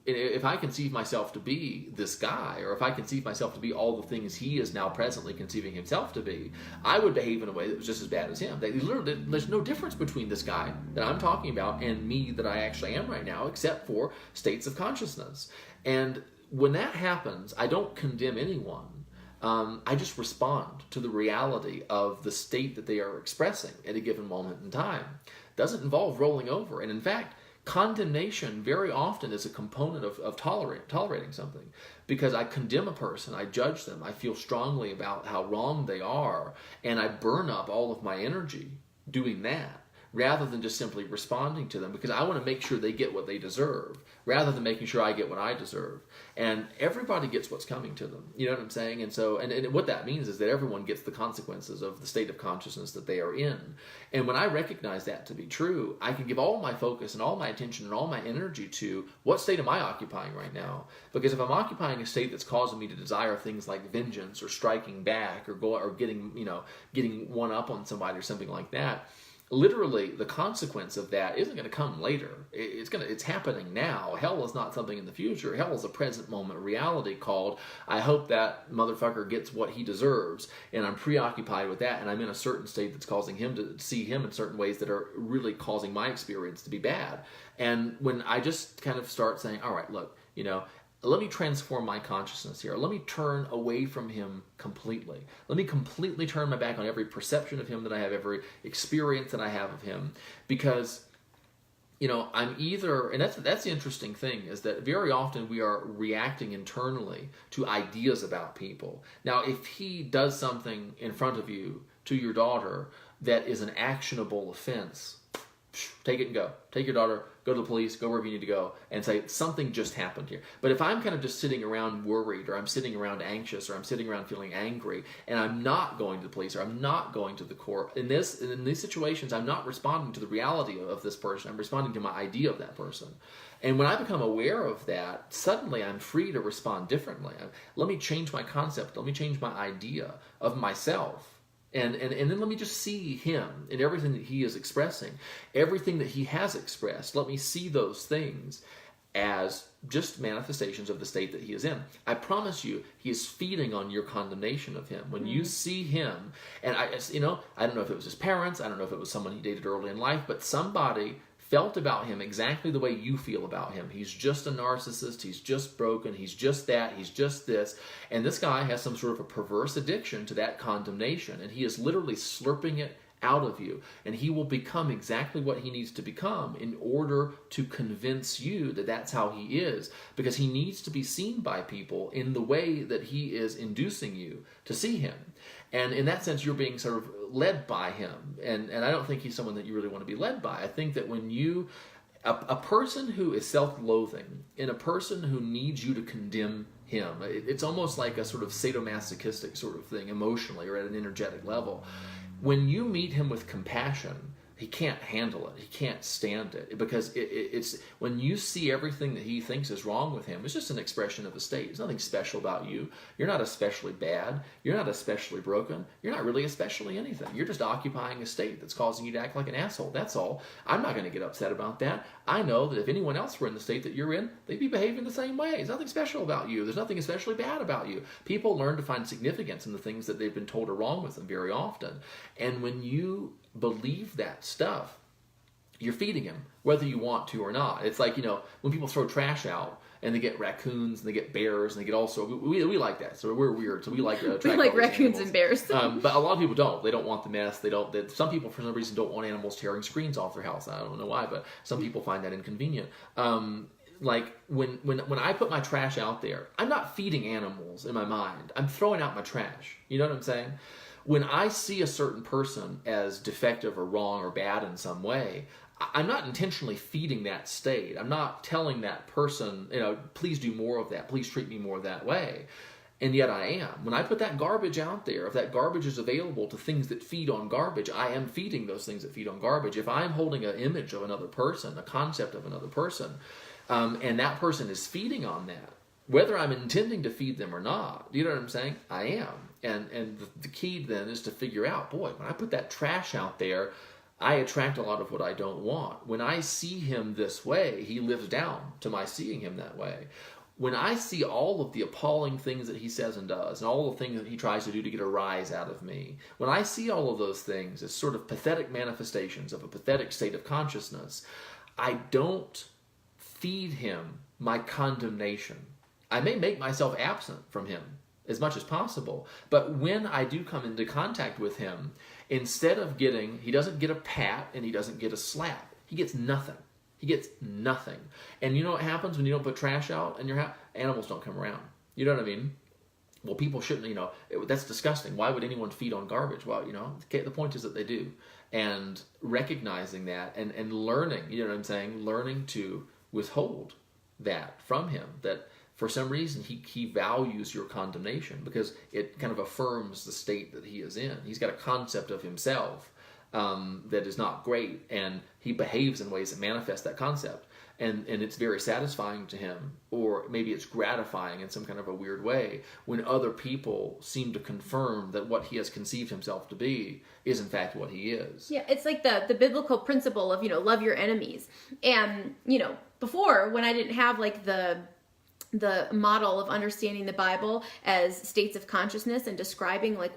if I conceive myself to be this guy, or if I conceive myself to be all the things he is now presently conceiving himself to be, I would behave in a way that was just as bad as him. There's no difference between this guy that I'm talking about and me that I actually am right now, except for states of consciousness. And when that happens, I don't condemn anyone. I just respond to the reality of the state that they are expressing at a given moment in time. It doesn't involve rolling over. And in fact, condemnation very often is a component of tolerating something, because I condemn a person, I judge them, I feel strongly about how wrong they are, and I burn up all of my energy doing that, rather than just simply responding to them, because I want to make sure they get what they deserve, rather than making sure I get what I deserve. And everybody gets what's coming to them. You know what I'm saying? And so, and what that means is that everyone gets the consequences of the state of consciousness that they are in. And when I recognize that to be true, I can give all my focus and all my attention and all my energy to what state am I occupying right now? Because if I'm occupying a state that's causing me to desire things like vengeance or striking back or getting one up on somebody or something like that, literally, the consequence of that isn't going to come later. It's happening now. Hell is not something in the future. Hell is a present moment reality called, I hope that motherfucker gets what he deserves, and I'm preoccupied with that, and I'm in a certain state that's causing him to see him in certain ways that are really causing my experience to be bad. And when I just kind of start saying, all right, look, let me transform my consciousness here. Let me turn away from him completely. Let me completely turn my back on every perception of him that I have, every experience that I have of him. Because, I'm either, and that's the interesting thing, is that very often we are reacting internally to ideas about people. Now, if he does something in front of you to your daughter that is an actionable offense, take it and go. Take your daughter, go to the police, go wherever you need to go, and say, something just happened here. But if I'm kind of just sitting around worried, or I'm sitting around anxious, or I'm sitting around feeling angry, and I'm not going to the police, or I'm not going to the court, in these situations, I'm not responding to the reality of this person. I'm responding to my idea of that person. And when I become aware of that, suddenly I'm free to respond differently. Let me change my concept. Let me change my idea of myself. And then let me just see him in everything that he is expressing, everything that he has expressed. Let me see those things as just manifestations of the state that he is in. I promise you, he is feeding on your condemnation of him. When you see him, and I don't know if it was his parents, I don't know if it was someone he dated early in life, but somebody felt about him exactly the way you feel about him. He's just a narcissist, he's just broken, he's just that, he's just this. And this guy has some sort of a perverse addiction to that condemnation, and he is literally slurping it out of you. And he will become exactly what he needs to become in order to convince you that that's how he is, because he needs to be seen by people in the way that he is inducing you to see him. And in that sense, you're being sort of led by him. And I don't think he's someone that you really want to be led by. I think that when you, a person who is self-loathing, and a person who needs you to condemn him, it's almost like a sort of sadomasochistic sort of thing emotionally or at an energetic level. When you meet him with compassion, he can't handle it. He can't stand it, because it's when you see everything that he thinks is wrong with him, it's just an expression of the state. There's nothing special about you. You're not especially bad. You're not especially broken. You're not really especially anything. You're just occupying a state that's causing you to act like an asshole. That's all. I'm not going to get upset about that. I know that if anyone else were in the state that you're in, they'd be behaving the same way. There's nothing special about you. There's nothing especially bad about you. People learn to find significance in the things that they've been told are wrong with them very often. And when you believe that stuff, you're feeding him, whether you want to or not. It's like, when people throw trash out and they get raccoons and they get bears and they get we like that. So we're weird. So we like we like raccoons and bears. But a lot of people don't. They don't want the mess. Some people for some reason don't want animals tearing screens off their house. I don't know why, but some people find that inconvenient. Like when I put my trash out there, I'm not feeding animals in my mind. I'm throwing out my trash. You know what I'm saying? When I see a certain person as defective or wrong or bad in some way, I'm not intentionally feeding that state. I'm not telling that person, please do more of that. Please treat me more that way. And yet I am. When I put that garbage out there, if that garbage is available to things that feed on garbage, I am feeding those things that feed on garbage. If I'm holding an image of another person, a concept of another person, and that person is feeding on that, whether I'm intending to feed them or not, you know what I'm saying? I am. And the key then is to figure out, boy, when I put that trash out there, I attract a lot of what I don't want. When I see him this way, he lives down to my seeing him that way. When I see all of the appalling things that he says and does, and all the things that he tries to do to get a rise out of me, when I see all of those things as sort of pathetic manifestations of a pathetic state of consciousness, I don't feed him my condemnation. I may make myself absent from him as much as possible, but when I do come into contact with him, instead of he doesn't get a pat and he doesn't get a slap. He gets nothing. He gets nothing. And you know what happens when you don't put trash out in your house? Animals don't come around. You know what I mean? Well, people shouldn't, that's disgusting. Why would anyone feed on garbage? Well, the point is that they do. And recognizing that and learning, you know what I'm saying? Learning to withhold that from him, that for some reason he values your condemnation because it kind of affirms the state that he is in. He's got a concept of himself that is not great, and he behaves in ways that manifest that concept. And it's very satisfying to him, or maybe it's gratifying in some kind of a weird way, when other people seem to confirm that what he has conceived himself to be is in fact what he is. Yeah, it's like the biblical principle of, love your enemies. And, before, when I didn't have like the model of understanding the Bible as states of consciousness and describing like,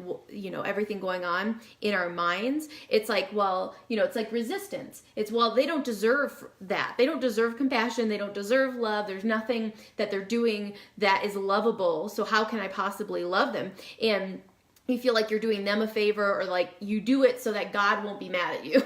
everything going on in our minds, it's like, well, it's like resistance. It's, well, they don't deserve that. They don't deserve compassion. They don't deserve love. There's nothing that they're doing that is lovable. So how can I possibly love them? And you feel like you're doing them a favor, or like you do it so that God won't be mad at you.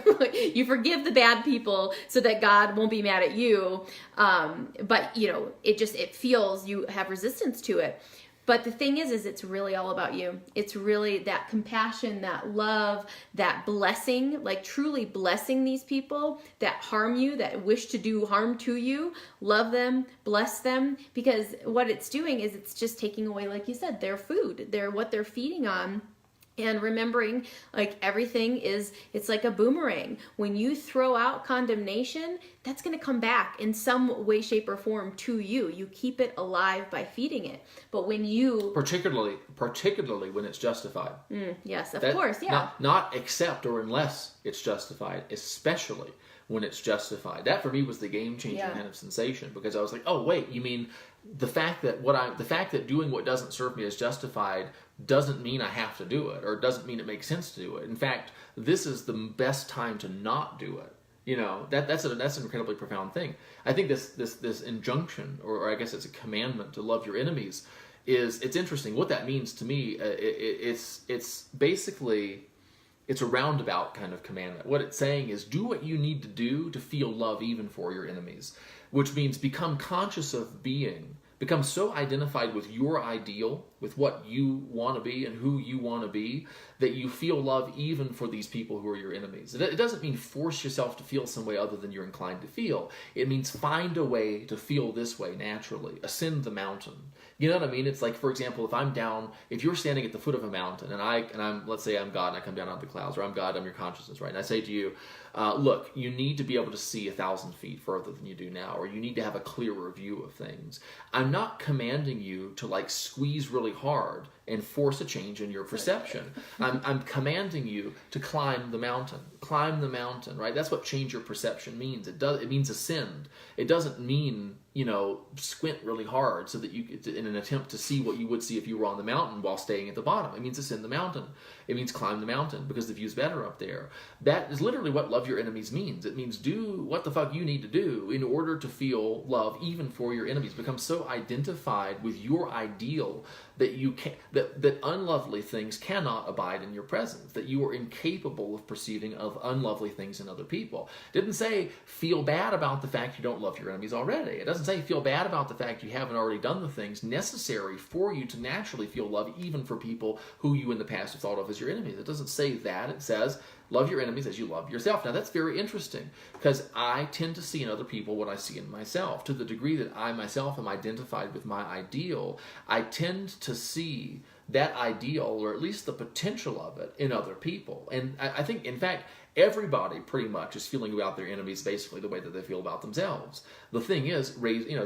You forgive the bad people so that God won't be mad at you. But it feels you have resistance to it. But the thing is it's really all about you. It's really that compassion, that love, that blessing, like truly blessing these people that harm you, that wish to do harm to you. Love them, bless them, because what it's doing is it's just taking away, like you said, their food, what they're feeding on. And remembering, like, everything it's like a boomerang. When you throw out condemnation, that's going to come back in some way, shape, or form to you. You keep it alive by feeding it. But when you... Particularly when it's justified. Yes, of course, yeah. Not except or unless it's justified, especially when it's justified. That for me was the game-changing kind of sensation, because I was like, oh, wait, you mean the fact that doing what doesn't serve me is justified doesn't mean I have to do it, or doesn't mean it makes sense to do it. In fact, this is the best time to not do it. You know, that's an incredibly profound thing. I think this injunction, or I guess it's a commandment to love your enemies, it's interesting. What that means to me, it's basically, it's a roundabout kind of commandment. What it's saying is, do what you need to do to feel love even for your enemies, which means become conscious of being. Become so identified with your ideal, with what you want to be and who you want to be, that you feel love even for these people who are your enemies. It doesn't mean force yourself to feel some way other than you're inclined to feel. It means find a way to feel this way naturally. Ascend the mountain. You know what I mean? It's like, for example, if you're standing at the foot of a mountain, and I'm, let's say I'm God and I come down out of the clouds, or I'm God, I'm your consciousness, right? And I say to you, look, you need to be able to see 1,000 feet further than you do now, or you need to have a clearer view of things. I'm not commanding you to like squeeze really hard and force a change in your perception. I'm commanding you to climb the mountain. Climb the mountain, right? That's what change your perception means. It means ascend. It doesn't mean, squint really hard so that in an attempt to see what you would see if you were on the mountain while staying at the bottom. It means ascend the mountain. It means climb the mountain because the view's better up there. That is literally what love your enemies means. It means do what the fuck you need to do in order to feel love even for your enemies. Become so identified with your ideal that that unlovely things cannot abide in your presence, that you are incapable of perceiving of unlovely things in other people. It didn't say feel bad about the fact you don't love your enemies already. It doesn't say feel bad about the fact you haven't already done the things necessary for you to naturally feel love even for people who you in the past have thought of as your enemies. It doesn't say that. It says love your enemies as you love yourself. Now that's very interesting, because I tend to see in other people what I see in myself. To the degree that I myself am identified with my ideal, I tend to see that ideal, or at least the potential of it, in other people. And I think, in fact, everybody pretty much is feeling about their enemies basically the way that they feel about themselves. The thing is,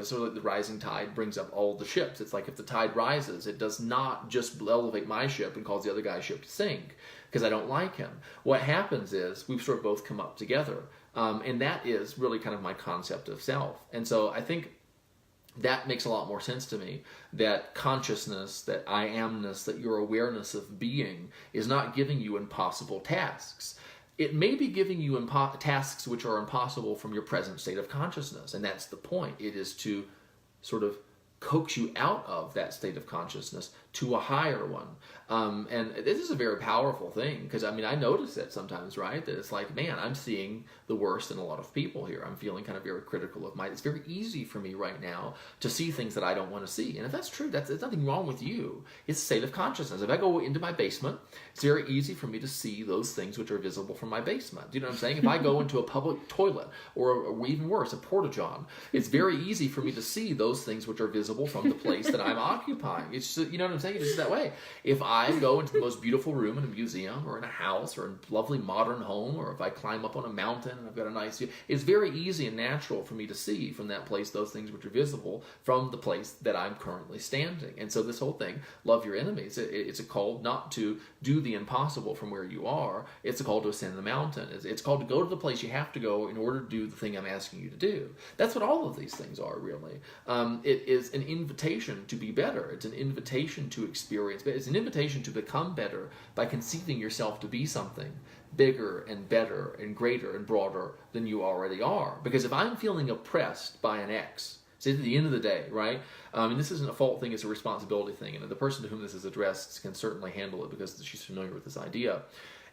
sort of the rising tide brings up all the ships. It's like if the tide rises, it does not just elevate my ship and cause the other guy's ship to sink because I don't like him. What happens is we've sort of both come up together. And that is really kind of my concept of self. And so I think that makes a lot more sense to me, that consciousness, that I amness, that your awareness of being is not giving you impossible tasks. It may be giving you tasks which are impossible from your present state of consciousness, and that's the point. It is to sort of coax you out of that state of consciousness to a higher one. And this is a very powerful thing, because I notice it sometimes, right? That it's like, man, I'm seeing the worst in a lot of people here. I'm feeling kind of very critical of it's very easy for me right now to see things that I don't want to see. And if that's true, there's nothing wrong with you. It's a state of consciousness. If I go into my basement, it's very easy for me to see those things which are visible from my basement. Do you know what I'm saying? If I go into a public toilet, or even worse, a porta-john, it's very easy for me to see those things which are visible from the place that I'm occupying. It's just, you know what I'm saying? It's just that way. If I go into the most beautiful room in a museum, or in a house, or in a lovely modern home, or if I climb up on a mountain and I've got a nice view, it's very easy and natural for me to see from that place those things which are visible from the place that I'm currently standing. And so this whole thing, love your enemies, it's a call not to do the impossible from where you are. It's a call to ascend the mountain. It's called to go to the place you have to go in order to do the thing I'm asking you to do. That's what all of these things are, really. It is an invitation to be better. It's an invitation to experience. It's an invitation to become better by conceiving yourself to be something bigger and better and greater and broader than you already are. Because if I'm feeling oppressed by an ex, see, at the end of the day, right? And this isn't a fault thing, it's a responsibility thing. And the person to whom this is addressed can certainly handle it because she's familiar with this idea.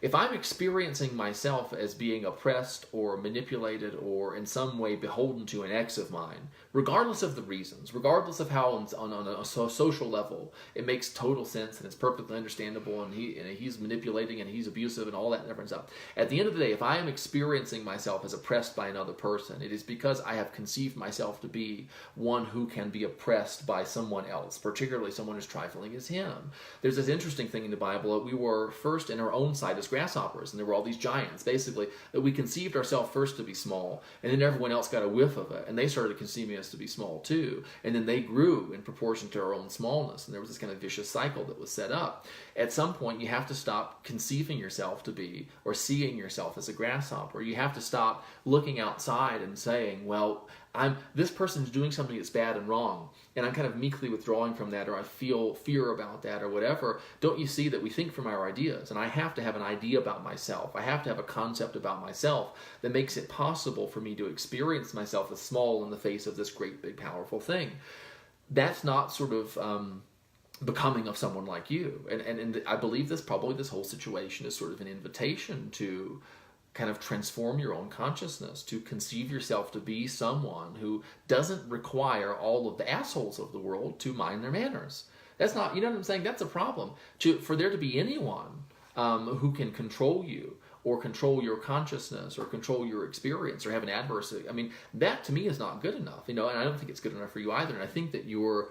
if I'm experiencing myself as being oppressed or manipulated or in some way beholden to an ex of mine, regardless of the reasons, regardless of how on a social level it makes total sense and it's perfectly understandable, and he's manipulating and he's abusive and all that different stuff. At the end of the day, if I am experiencing myself as oppressed by another person, it is because I have conceived myself to be one who can be oppressed by someone else, particularly someone as trifling as him. There's this interesting thing in the Bible that we were first in our own sight as grasshoppers, and there were all these giants, basically, that we conceived ourselves first to be small, and then everyone else got a whiff of it, and they started conceiving us to be small too, and then they grew in proportion to our own smallness, and there was this kind of vicious cycle that was set up. At some point, you have to stop conceiving yourself to be, or seeing yourself as a grasshopper. You have to stop looking outside and saying, well, this person's doing something that's bad and wrong, and I'm kind of meekly withdrawing from that, or I feel fear about that, or whatever. Don't you see that we think from our ideas? And I have to have an idea about myself. I have to have a concept about myself that makes it possible for me to experience myself as small in the face of this great, big, powerful thing. That's not sort of becoming of someone like you. And I believe this whole situation is sort of an invitation to kind of transform your own consciousness, to conceive yourself to be someone who doesn't require all of the assholes of the world to mind their manners. That's not, you know what I'm saying? That's a problem. For there to be anyone who can control you, or control your consciousness, or control your experience, or have an adverse, I mean, that to me is not good enough, and I don't think it's good enough for you either. And I think that your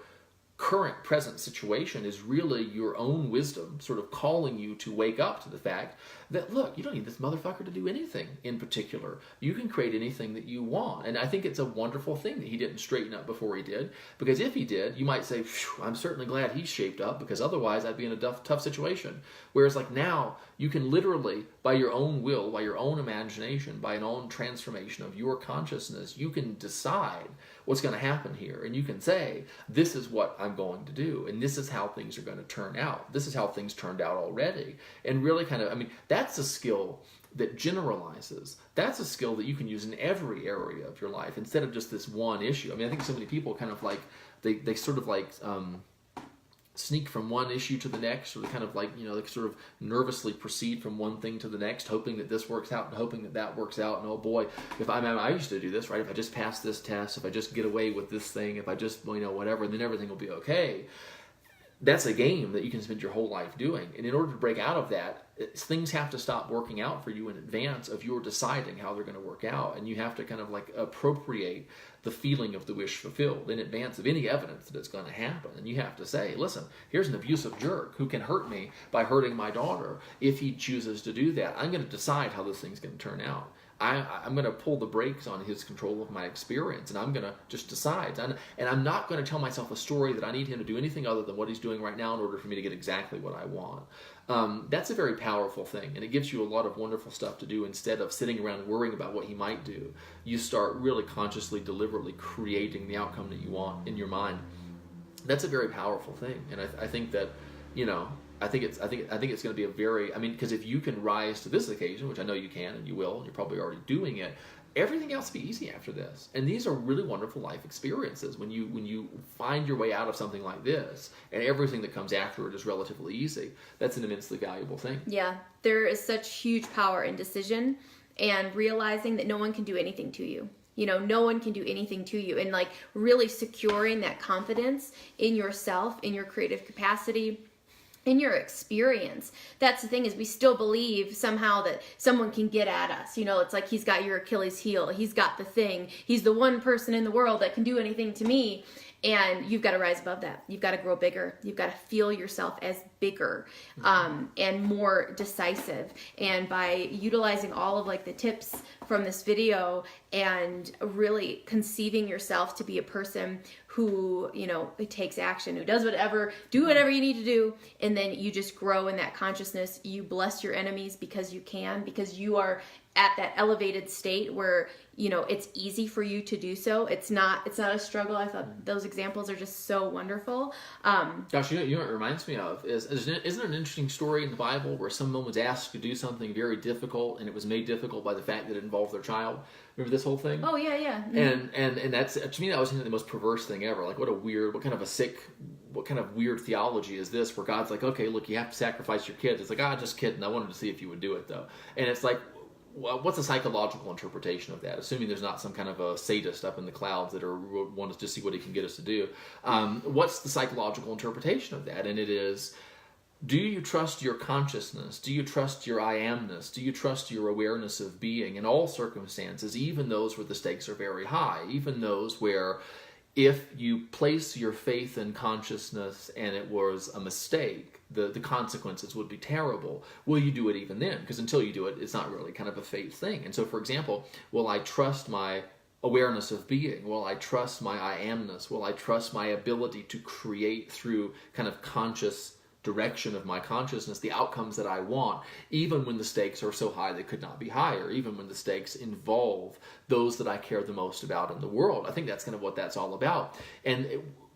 current present situation is really your own wisdom sort of calling you to wake up to the fact that, look, you don't need this motherfucker to do anything in particular. You can create anything that you want. And I think it's a wonderful thing that he didn't straighten up before he did, because if he did, you might say, I'm certainly glad he's shaped up, because otherwise I'd be in a tough situation. Whereas like now, you can literally, by your own will, by your own imagination, by an own transformation of your consciousness, you can decide what's going to happen here. And you can say, this is what I'm going to do, and this is how things are going to turn out. This is how things turned out already. And really kind of, I mean, that's a skill that generalizes. That's a skill that you can use in every area of your life instead of just this one issue. I mean, I think so many people kind of like, they sort of like sneak from one issue to the next, or they kind of like, they sort of nervously proceed from one thing to the next, hoping that this works out and hoping that that works out. And oh boy, if I used to do this, right? If I just pass this test, if I just get away with this thing, if I just, whatever, then everything will be okay. That's a game that you can spend your whole life doing. And in order to break out of that, things have to stop working out for you in advance of your deciding how they're going to work out. And you have to kind of like appropriate the feeling of the wish fulfilled in advance of any evidence that it's going to happen. And you have to say, listen, here's an abusive jerk who can hurt me by hurting my daughter. If he chooses to do that, I'm going to decide how this thing's going to turn out. I'm going to pull the brakes on his control of my experience, and I'm going to just decide. And I'm not going to tell myself a story that I need him to do anything other than what he's doing right now in order for me to get exactly what I want. That's a very powerful thing, and it gives you a lot of wonderful stuff to do instead of sitting around worrying about what he might do. You start really consciously, deliberately creating the outcome that you want in your mind. That's a very powerful thing, and I think that, I think it's going to be a very, because if you can rise to this occasion, which I know you can and you will, and you're probably already doing it, everything else will be easy after this. And these are really wonderful life experiences when you find your way out of something like this, and everything that comes after it is relatively easy. That's an immensely valuable thing. Yeah, there is such huge power in decision and realizing that no one can do anything to you. No one can do anything to you, and like really securing that confidence in yourself, in your creative capacity, in your experience. That's the thing, is we still believe somehow that someone can get at us. It's like he's got your Achilles heel. He's got the thing. He's the one person in the world that can do anything to me. And you've got to rise above that. You've got to grow bigger. You've got to feel yourself as bigger and more decisive. And by utilizing all of like the tips from this video and really conceiving yourself to be a person who, takes action, who does whatever you need to do. And then you just grow in that consciousness. You bless your enemies because you can, because you are at that elevated state where, it's easy for you to do so. It's not a struggle. I thought those examples are just so wonderful. Gosh, you know what it reminds me of isn't it an interesting story in the Bible where someone was asked to do something very difficult, and it was made difficult by the fact that it involved their child? Remember this whole thing? Oh yeah. Mm-hmm. And that's, to me, that was the most perverse thing ever. Like, what kind of a sick what kind of weird theology is this where God's like, okay, look, you have to sacrifice your kids. It's like, just kidding. I wanted to see if you would do it though. And it's like, what's a psychological interpretation of that? Assuming there's not some kind of a sadist up in the clouds that want to just see what he can get us to do. What's the psychological interpretation of that? And it is, do you trust your consciousness? Do you trust your I amness? Do you trust your awareness of being in all circumstances, even those where the stakes are very high, even those where if you place your faith in consciousness and it was a mistake, the consequences would be terrible. Will you do it even then? Because until you do it, it's not really kind of a faith thing. And so, for example, will I trust my awareness of being? Will I trust my I amness? Will I trust my ability to create through kind of conscious direction of my consciousness the outcomes that I want, even when the stakes are so high they could not be higher, even when the stakes involve those that I care the most about in the world? I think that's kind of what that's all about. And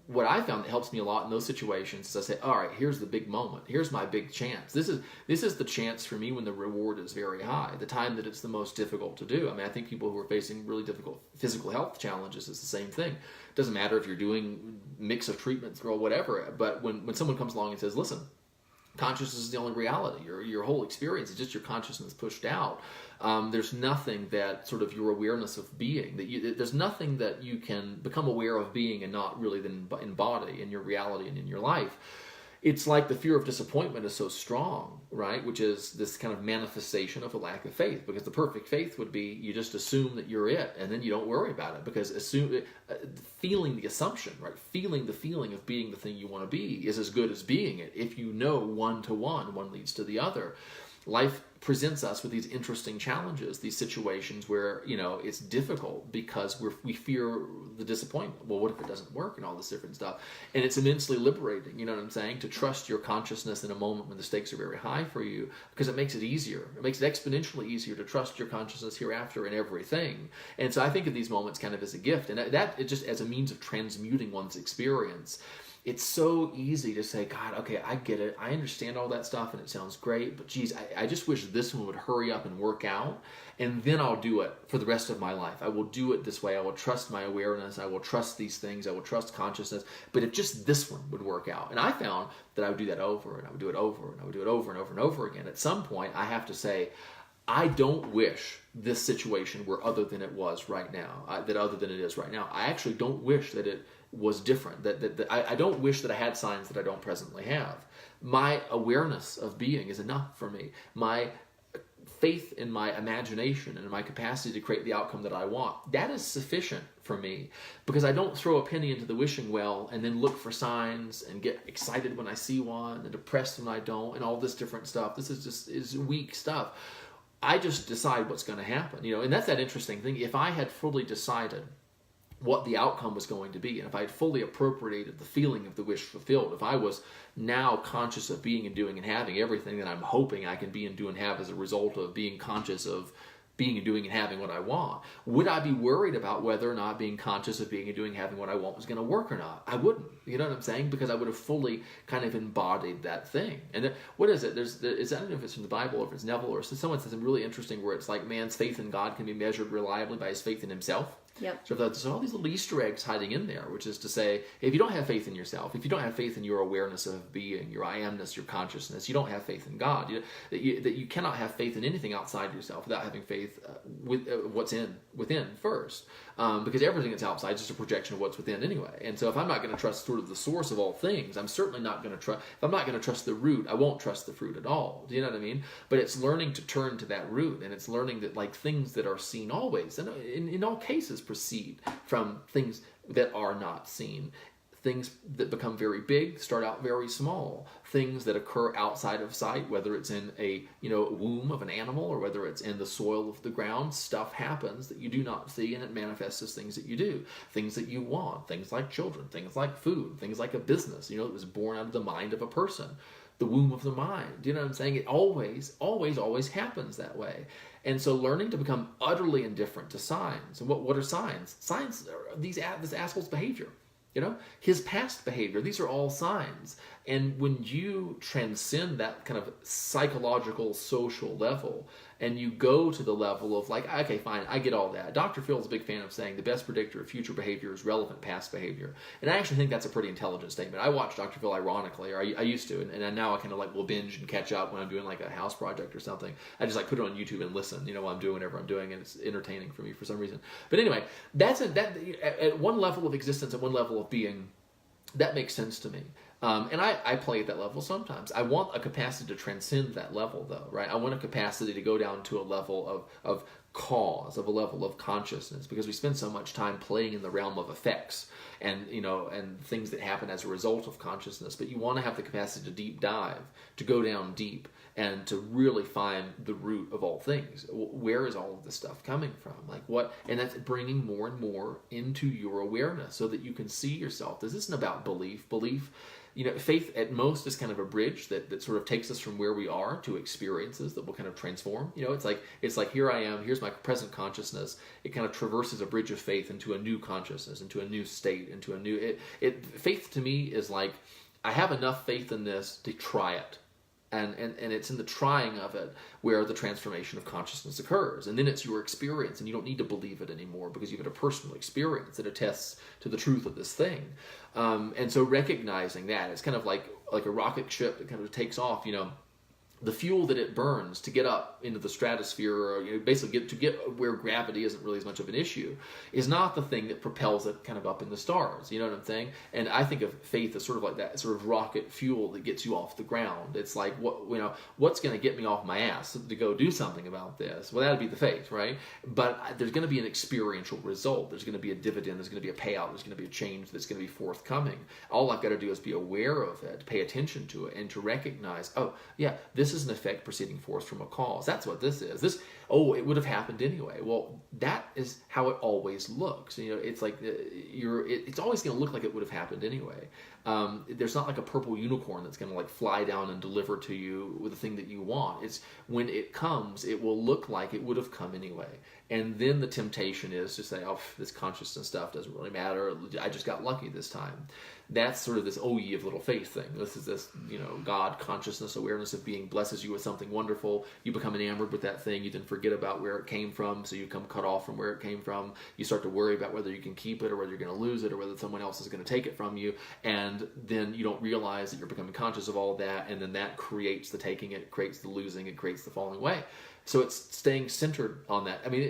what I found that helps me a lot in those situations is I say, all right, here's the big moment. Here's my big chance. This is the chance for me when the reward is very high, the time that it's the most difficult to do. I mean, I think people who are facing really difficult physical health challenges, is the same thing. It doesn't matter if you're doing mix of treatments or whatever, but when someone comes along and says, listen, consciousness is the only reality. Your whole experience is just your consciousness pushed out. There's nothing that sort of your awareness of being, there's nothing that you can become aware of being and not really then embody in your reality and in your life. It's like the fear of disappointment is so strong, right? Which is this kind of manifestation of a lack of faith, because the perfect faith would be you just assume that you're it, and then you don't worry about it, because feeling the assumption, right? Feeling the feeling of being the thing you want to be is as good as being it. If you know one to one leads to the other. Life presents us with these interesting challenges, these situations where, it's difficult because we fear the disappointment. Well, what if it doesn't work, and all this different stuff? And it's immensely liberating, you know what I'm saying, to trust your consciousness in a moment when the stakes are very high for you, because it makes it easier. It makes it exponentially easier to trust your consciousness hereafter in everything. And so I think of these moments kind of as a gift, and that it just as a means of transmuting one's experience. It's so easy to say, God, okay, I get it. I understand all that stuff and it sounds great, but geez, I just wish this one would hurry up and work out, and then I'll do it for the rest of my life. I will do it this way. I will trust my awareness. I will trust these things. I will trust consciousness. But if just this one would work out. And I found that I would do that over, and I would do it over, and I would do it over and over and over again. At some point, I have to say, I don't wish this situation were other than it was right now, that other than it is right now. I actually don't wish that it was different. I don't wish that I had signs that I don't presently have. My awareness of being is enough for me. My faith in my imagination and in my capacity to create the outcome that I want, that is sufficient for me, because I don't throw a penny into the wishing well and then look for signs and get excited when I see one and depressed when I don't and all this different stuff. This is weak stuff. I just decide what's going to happen, and that's that interesting thing. If I had fully decided what the outcome was going to be, and if I had fully appropriated the feeling of the wish fulfilled, if I was now conscious of being and doing and having everything that I'm hoping I can be and do and have as a result of being conscious of being and doing and having what I want, would I be worried about whether or not being conscious of being and doing and having what I want was going to work or not? I wouldn't. You know what I'm saying? Because I would have fully kind of embodied that thing. And then, what is it? I don't know if it's from the Bible or if it's Neville or someone says something really interesting where it's like man's faith in God can be measured reliably by his faith in himself. Yep. So there's all these little Easter eggs hiding in there, which is to say, if you don't have faith in yourself, if you don't have faith in your awareness of being, your I amness, your consciousness, you don't have faith in God. That you cannot have faith in anything outside yourself without having faith with what's within first, because everything that's outside is just a projection of what's within anyway. And so if I'm not going to trust sort of the source of all things, I'm certainly not going to trust. If I'm not going to trust the root, I won't trust the fruit at all. Do you know what I mean? But it's learning to turn to that root, and it's learning that like things that are seen always, and in all cases, proceed from things that are not seen. Things that become very big start out very small. Things that occur outside of sight, whether it's in a womb of an animal or whether it's in the soil of the ground, stuff happens that you do not see, and it manifests as things that you do. Things that you want, things like children, things like food, things like a business, that was born out of the mind of a person. The womb of the mind. Do you know what I'm saying? It always, always, always happens that way. And so learning to become utterly indifferent to signs. And what are signs? Signs are this asshole's behavior. his past behavior, these are all signs. And when you transcend that kind of psychological, social level, and you go to the level of like, okay, fine, I get all that. Dr. Phil's a big fan of saying the best predictor of future behavior is relevant past behavior. And I actually think that's a pretty intelligent statement. I watch Dr. Phil ironically, or I used to, and now I kind of like will binge and catch up when I'm doing like a house project or something. I just like put it on YouTube and listen, while I'm doing whatever I'm doing, and it's entertaining for me for some reason. But anyway, that at one level of existence, at one level of being, that makes sense to me. And I play at that level sometimes. I want a capacity to transcend that level, though, right? I want a capacity to go down to a level of cause, of a level of consciousness, because we spend so much time playing in the realm of effects and things that happen as a result of consciousness. But you want to have the capacity to deep dive, to go down deep, and to really find the root of all things. Where is all of this stuff coming from? Like what? And that's bringing more and more into your awareness so that you can see yourself. This isn't about belief. Faith at most is kind of a bridge that sort of takes us from where we are to experiences that will kind of transform. It's like here I am, here's my present consciousness. It kind of traverses a bridge of faith into a new consciousness, into a new state, into a new. Faith to me is like, I have enough faith in this to try it. And it's in the trying of it where the transformation of consciousness occurs. And then it's your experience, and you don't need to believe it anymore because you've had a personal experience that attests to the truth of this thing. And so recognizing that, it's kind of like a rocket ship that kind of takes off, the fuel that it burns to get up into the stratosphere, or basically get where gravity isn't really as much of an issue, is not the thing that propels it kind of up in the stars. You know what I'm saying? And I think of faith as sort of like that sort of rocket fuel that gets you off the ground. It's like, what's going to get me off my ass to go do something about this? Well, that'd be the faith, right? But there's going to be an experiential result. There's going to be a dividend. There's going to be a payout. There's going to be a change that's going to be forthcoming. All I've got to do is be aware of it, pay attention to it, and to recognize, oh, yeah, this is an effect proceeding forth from a cause. That's what this is. It would have happened anyway. Well, that is how it always looks. It's like it's always going to look like it would have happened anyway. There's not like a purple unicorn that's going to like fly down and deliver to you with the thing that you want. It's when it comes, it will look like it would have come anyway. And then the temptation is to say, oh, this consciousness stuff doesn't really matter. I just got lucky this time. That's sort of this oh ye of little faith thing. This is this, God, consciousness, awareness of being blesses you with something wonderful. You become enamored with that thing. You then forget about where it came from, so you become cut off from where it came from. You start to worry about whether you can keep it or whether you're going to lose it or whether someone else is going to take it from you. And then you don't realize that you're becoming conscious of all of that, and then that creates the taking, it creates the losing, it creates the falling away. So it's staying centered on that. I mean,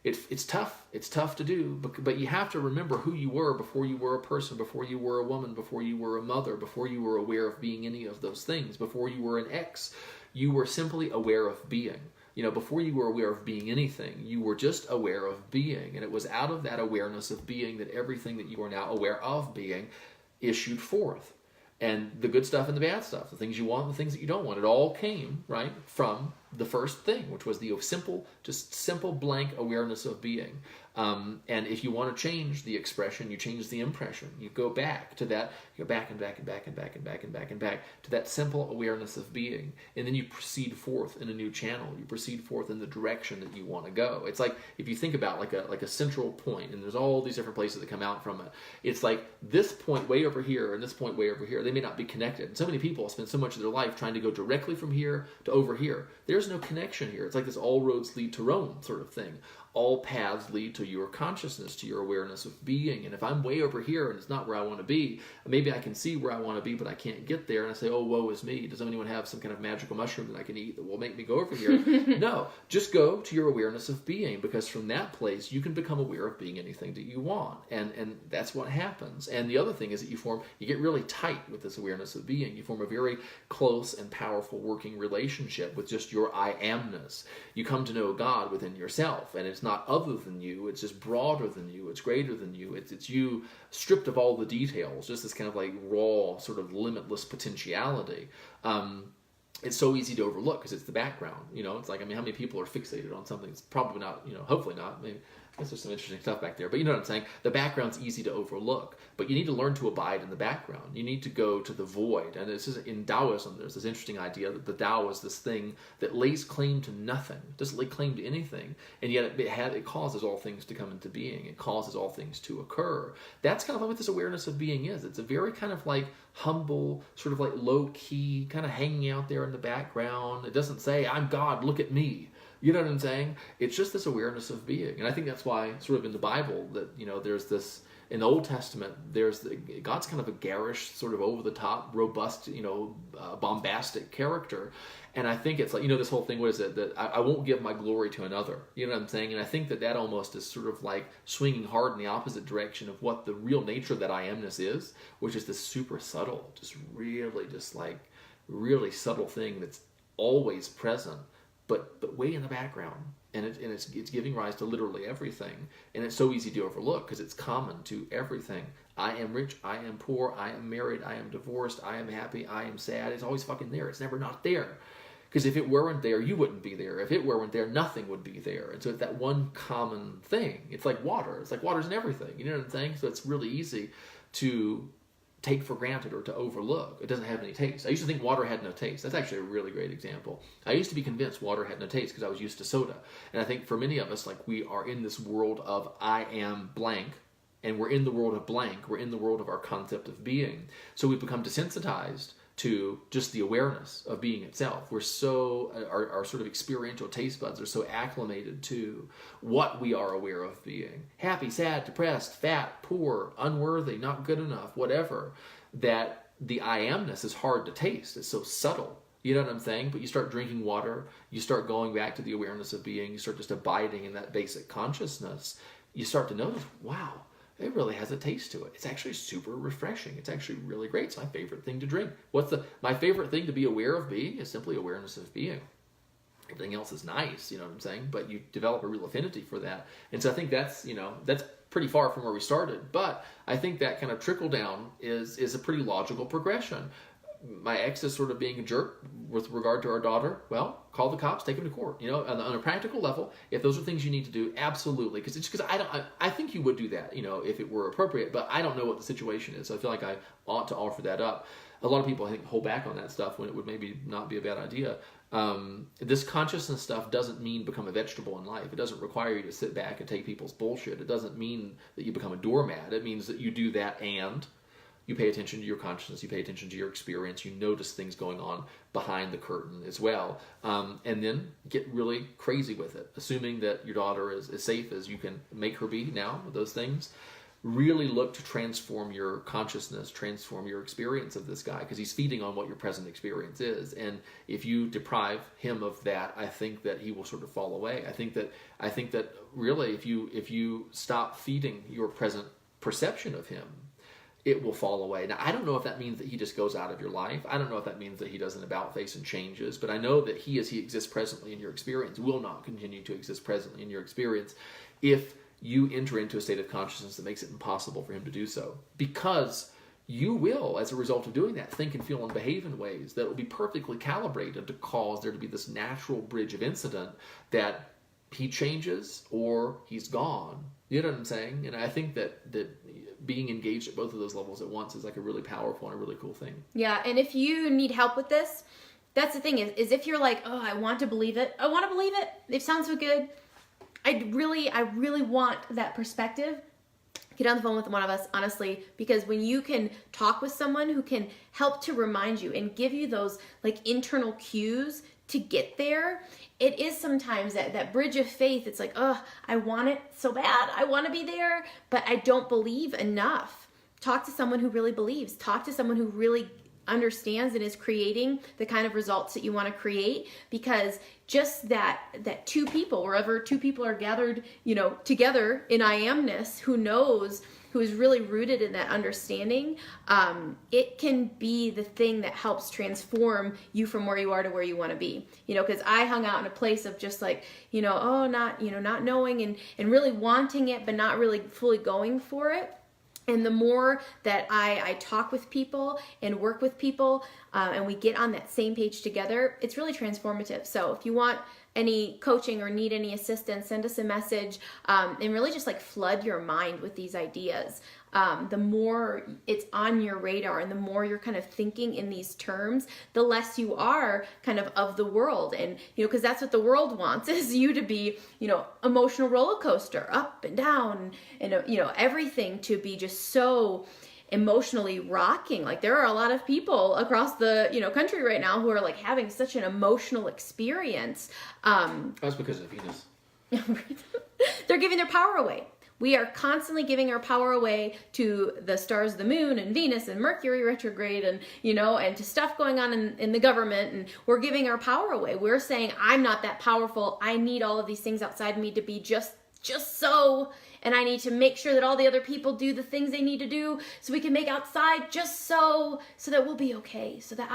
it's tough. It's tough to do, but you have to remember who you were before you were a person, before you were a woman, before you were a mother, before you were aware of being any of those things, before you were an ex. You were simply aware of being. Before you were aware of being anything, you were just aware of being. And it was out of that awareness of being that everything that you are now aware of being issued forth. And the good stuff and the bad stuff, the things you want and the things that you don't want, it all came, right, from the first thing, which was the simple blank awareness of being. And if you want to change the expression, you change the impression. You go back to that, you go back and back and back and back and back and back and back to that simple awareness of being. And then you proceed forth in a new channel. You proceed forth in the direction that you want to go. It's like, if you think about like a central point, and there's all these different places that come out from it. It's like this point way over here and this point way over here. They may not be connected. And so many people spend so much of their life trying to go directly from here to over here. There's no connection here. It's like this all roads lead to Rome sort of thing. All paths lead to your consciousness, to your awareness of being. And if I'm way over here and it's not where I want to be, maybe I can see where I want to be, but I can't get there. And I say, oh, woe is me. Does anyone have some kind of magical mushroom that I can eat that will make me go over here? No, just go to your awareness of being, because from that place, you can become aware of being anything that you want. And that's what happens. And the other thing is that you get really tight with this awareness of being. You form a very close and powerful working relationship with just your I amness. You come to know God within yourself, and it's not other than you, it's just broader than you, it's greater than you, it's you stripped of all the details, just this kind of like raw, sort of limitless potentiality. It's so easy to overlook because it's the background. It's like, how many people are fixated on something? It's probably not, hopefully not. This is some interesting stuff back there. But you know what I'm saying? The background's easy to overlook. But you need to learn to abide in the background. You need to go to the void. And this is in Taoism, there's this interesting idea that the Tao is this thing that lays claim to nothing, doesn't lay claim to anything. And yet it causes all things to come into being. It causes all things to occur. That's kind of like what this awareness of being is. It's a very kind of like humble, sort of like low-key, kind of hanging out there in the background. It doesn't say, I'm God, look at me. You know what I'm saying? It's just this awareness of being. And I think that's why sort of in the Bible that, you know, there's this, in the Old Testament, God's kind of a garish, sort of over-the-top, robust, you know, bombastic character. And I think it's like, you know, this whole thing, what is it? That I won't give my glory to another. You know what I'm saying? And I think that almost is sort of like swinging hard in the opposite direction of what the real nature of that I amness is, which is this super subtle, just really subtle thing that's always present, but way in the background. And it's giving rise to literally everything. And it's so easy to overlook because it's common to everything. I am rich, I am poor, I am married, I am divorced, I am happy, I am sad. It's always fucking there. It's never not there. Because if it weren't there, you wouldn't be there. If it weren't there, nothing would be there. And so it's that one common thing. It's like water. It's like water's in everything. You know what I'm saying? So it's really easy to take for granted or to overlook. It doesn't have any taste. I used to think water had no taste. That's actually a really great example. I used to be convinced water had no taste because I was used to soda. And I think for many of us, like, we are in this world of I am blank, and we're in the world of blank. We're in the world of our concept of being. So we've become desensitized to just the awareness of being itself. We're so, our sort of experiential taste buds are so acclimated to what we are aware of being. Happy, sad, depressed, fat, poor, unworthy, not good enough, whatever, that the I amness is hard to taste. It's so subtle. You know what I'm saying? But you start drinking water, you start going back to the awareness of being, you start just abiding in that basic consciousness, you start to notice, wow, it really has a taste to it. It's actually super refreshing. It's actually really great. It's my favorite thing to drink. My favorite thing to be aware of being is simply awareness of being. Everything else is nice, you know what I'm saying? But you develop a real affinity for that. And so I think that's pretty far from where we started. But I think that kind of trickle down is a pretty logical progression. My ex is sort of being a jerk with regard to our daughter. Well, call the cops, take him to court. You know, on a practical level, if those are things you need to do, absolutely. Because I think you would do that, you know, if it were appropriate. But I don't know what the situation is. So I feel like I ought to offer that up. A lot of people, I think, hold back on that stuff when it would maybe not be a bad idea. This consciousness stuff doesn't mean become a vegetable in life. It doesn't require you to sit back and take people's bullshit. It doesn't mean that you become a doormat. It means that you do that and you pay attention to your consciousness, you pay attention to your experience, you notice things going on behind the curtain as well, and then get really crazy with it, assuming that your daughter is as safe as you can make her be now with those things. Really look to transform your consciousness, transform your experience of this guy, because he's feeding on what your present experience is. And if you deprive him of that, I think that he will sort of fall away. I think that really, if you stop feeding your present perception of him, it will fall away. Now, I don't know if that means that he just goes out of your life. I don't know if that means that he does an about face and changes, but I know that he, as he exists presently in your experience, will not continue to exist presently in your experience if you enter into a state of consciousness that makes it impossible for him to do so. Because you will, as a result of doing that, think and feel and behave in ways that will be perfectly calibrated to cause there to be this natural bridge of incident that he changes or he's gone. You know what I'm saying? And I think that being engaged at both of those levels at once is like a really powerful and a really cool thing. Yeah, and if you need help with this, that's the thing is if you're like, oh, I want to believe it. It sounds so good. I really want that perspective. Get on the phone with one of us, honestly, because when you can talk with someone who can help to remind you and give you those like internal cues to get there, it is sometimes that bridge of faith. It's like, oh, I want it so bad. I want to be there, but I don't believe enough. Talk to someone who really believes. Talk to someone who really understands and is creating the kind of results that you want to create, because just that two people, wherever two people are gathered, you know, together in I amness, who is really rooted in that understanding, it can be the thing that helps transform you from where you are to where you want to be. You know, because I hung out in a place of just like, you know, not knowing and really wanting it, but not really fully going for it. And the more that I talk with people and work with people, and we get on that same page together, it's really transformative. So if you want any coaching or need any assistance, send us a message, and really just like flood your mind with these ideas. The more it's on your radar and the more you're kind of thinking in these terms, the less you are kind of the world. And, because that's what the world wants, is you to be, emotional roller coaster, up and down, and, everything to be just so emotionally rocking. Like, there are a lot of people across the country right now who are like having such an emotional experience. That's because of Venus. They're giving their power away. We are constantly giving our power away to the stars, the moon, and Venus, and Mercury retrograde, and and to stuff going on in the government, and we're giving our power away. We're saying, I'm not that powerful. I need all of these things outside me to be just so, and I need to make sure that all the other people do the things they need to do so we can make outside just so that we'll be okay. So that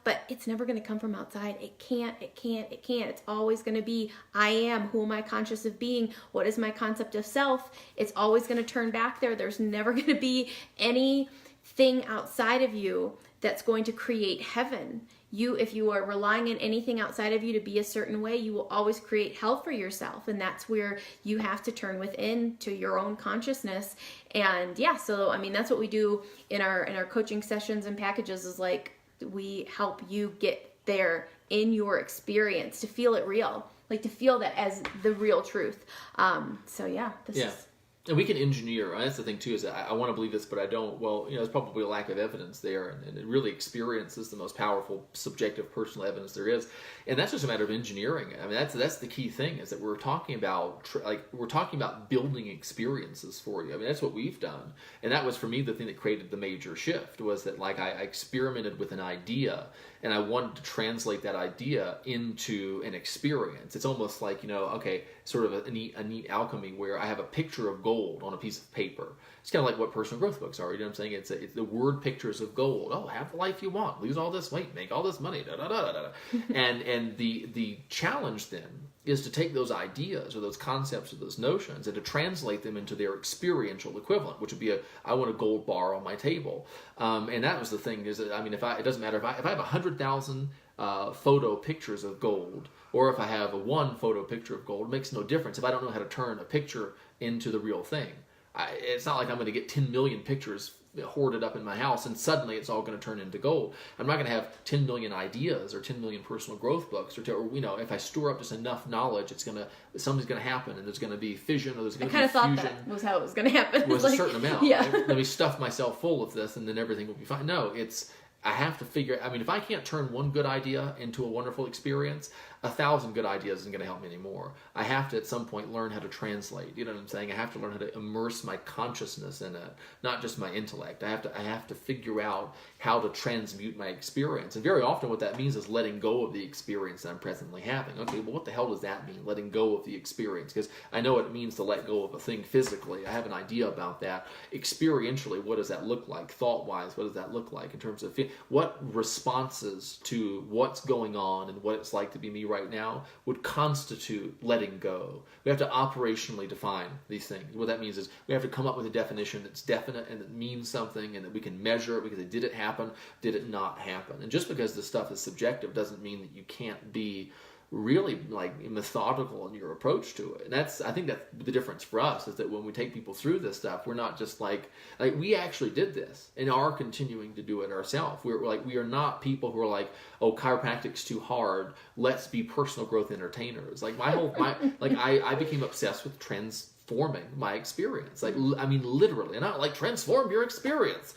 but it's never going to come from outside. It can't. It's always going to be, I am, who am I conscious of being? What is my concept of self? It's always going to turn back there. There's never going to be anything outside of you that's going to create heaven. If you are relying on anything outside of you to be a certain way, you will always create hell for yourself. And that's where you have to turn within to your own consciousness. And so that's what we do in our coaching sessions and packages, is like, we help you get there in your experience, to feel it real, like to feel that as the real truth. This is. And we can engineer. That's the thing too, is that I want to believe this, but I don't. Well, there's probably a lack of evidence there, and it really experience is the most powerful subjective personal evidence there is, and that's just a matter of engineering it. I mean, that's the key thing, is that we're talking about building experiences for you. I mean, that's what we've done, and that was for me the thing that created the major shift, was that like I experimented with an idea, and I wanted to translate that idea into an experience. It's almost like, sort of a neat alchemy, where I have a picture of gold on a piece of paper. It's kind of like what personal growth books are. You know what I'm saying? It's the word pictures of gold. Oh, have the life you want, lose all this weight, make all this money, da da da da da. And the challenge then is to take those ideas or those concepts or those notions and to translate them into their experiential equivalent, which would be I want a gold bar on my table. And that was the thing, is that, it doesn't matter if I have 100,000 photo pictures of gold, or if I have one photo picture of gold, it makes no difference if I don't know how to turn a picture into the real thing. It's not like I'm going to get 10 million pictures hoarded up in my house and suddenly it's all going to turn into gold. I'm not going to have 10 million ideas or 10 million personal growth books, or if I store up just enough knowledge, something's going to happen, and there's going to be fission, or there's going to be fusion. I kind of thought that was how it was going to happen. Was a certain amount. Yeah. Let me stuff myself full of this and then everything will be fine. No, I have to figure, if I can't turn one good idea into a wonderful experience, 1,000 good ideas isn't going to help me anymore. I have to at some point learn how to translate. You know what I'm saying? I have to learn how to immerse my consciousness in it, not just my intellect. I have to figure out how to transmute my experience. And very often what that means is letting go of the experience that I'm presently having. Okay, well, what the hell does that mean, letting go of the experience? Because I know what it means to let go of a thing physically. I have an idea about that. Experientially, what does that look like? Thought-wise, what does that look like in terms of what responses to what's going on and what it's like to be me right now would constitute letting go? We have to operationally define these things. What that means is we have to come up with a definition that's definite and that means something, and that we can measure it, because did it happen, did it not happen? And just because this stuff is subjective doesn't mean that you can't be really methodical in your approach to it. And I think that's the difference for us, is that when we take people through this stuff, we're not just like we actually did this and are continuing to do it ourselves. We are not people who are like, oh, chiropractic's too hard, let's be personal growth entertainers. I became obsessed with transforming my experience. Literally, and not transform your experience,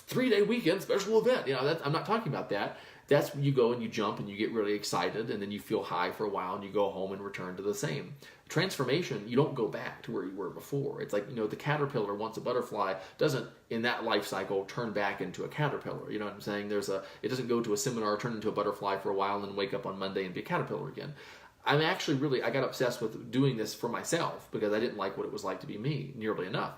3-day weekend special event. I'm not talking about that. That's when you go and you jump and you get really excited, and then you feel high for a while and you go home and return to the same. Transformation, you don't go back to where you were before. It's like, the caterpillar, once a butterfly, doesn't in that life cycle turn back into a caterpillar. You know what I'm saying? It doesn't go to a seminar, turn into a butterfly for a while, and then wake up on Monday and be a caterpillar again. I got obsessed with doing this for myself because I didn't like what it was like to be me nearly enough.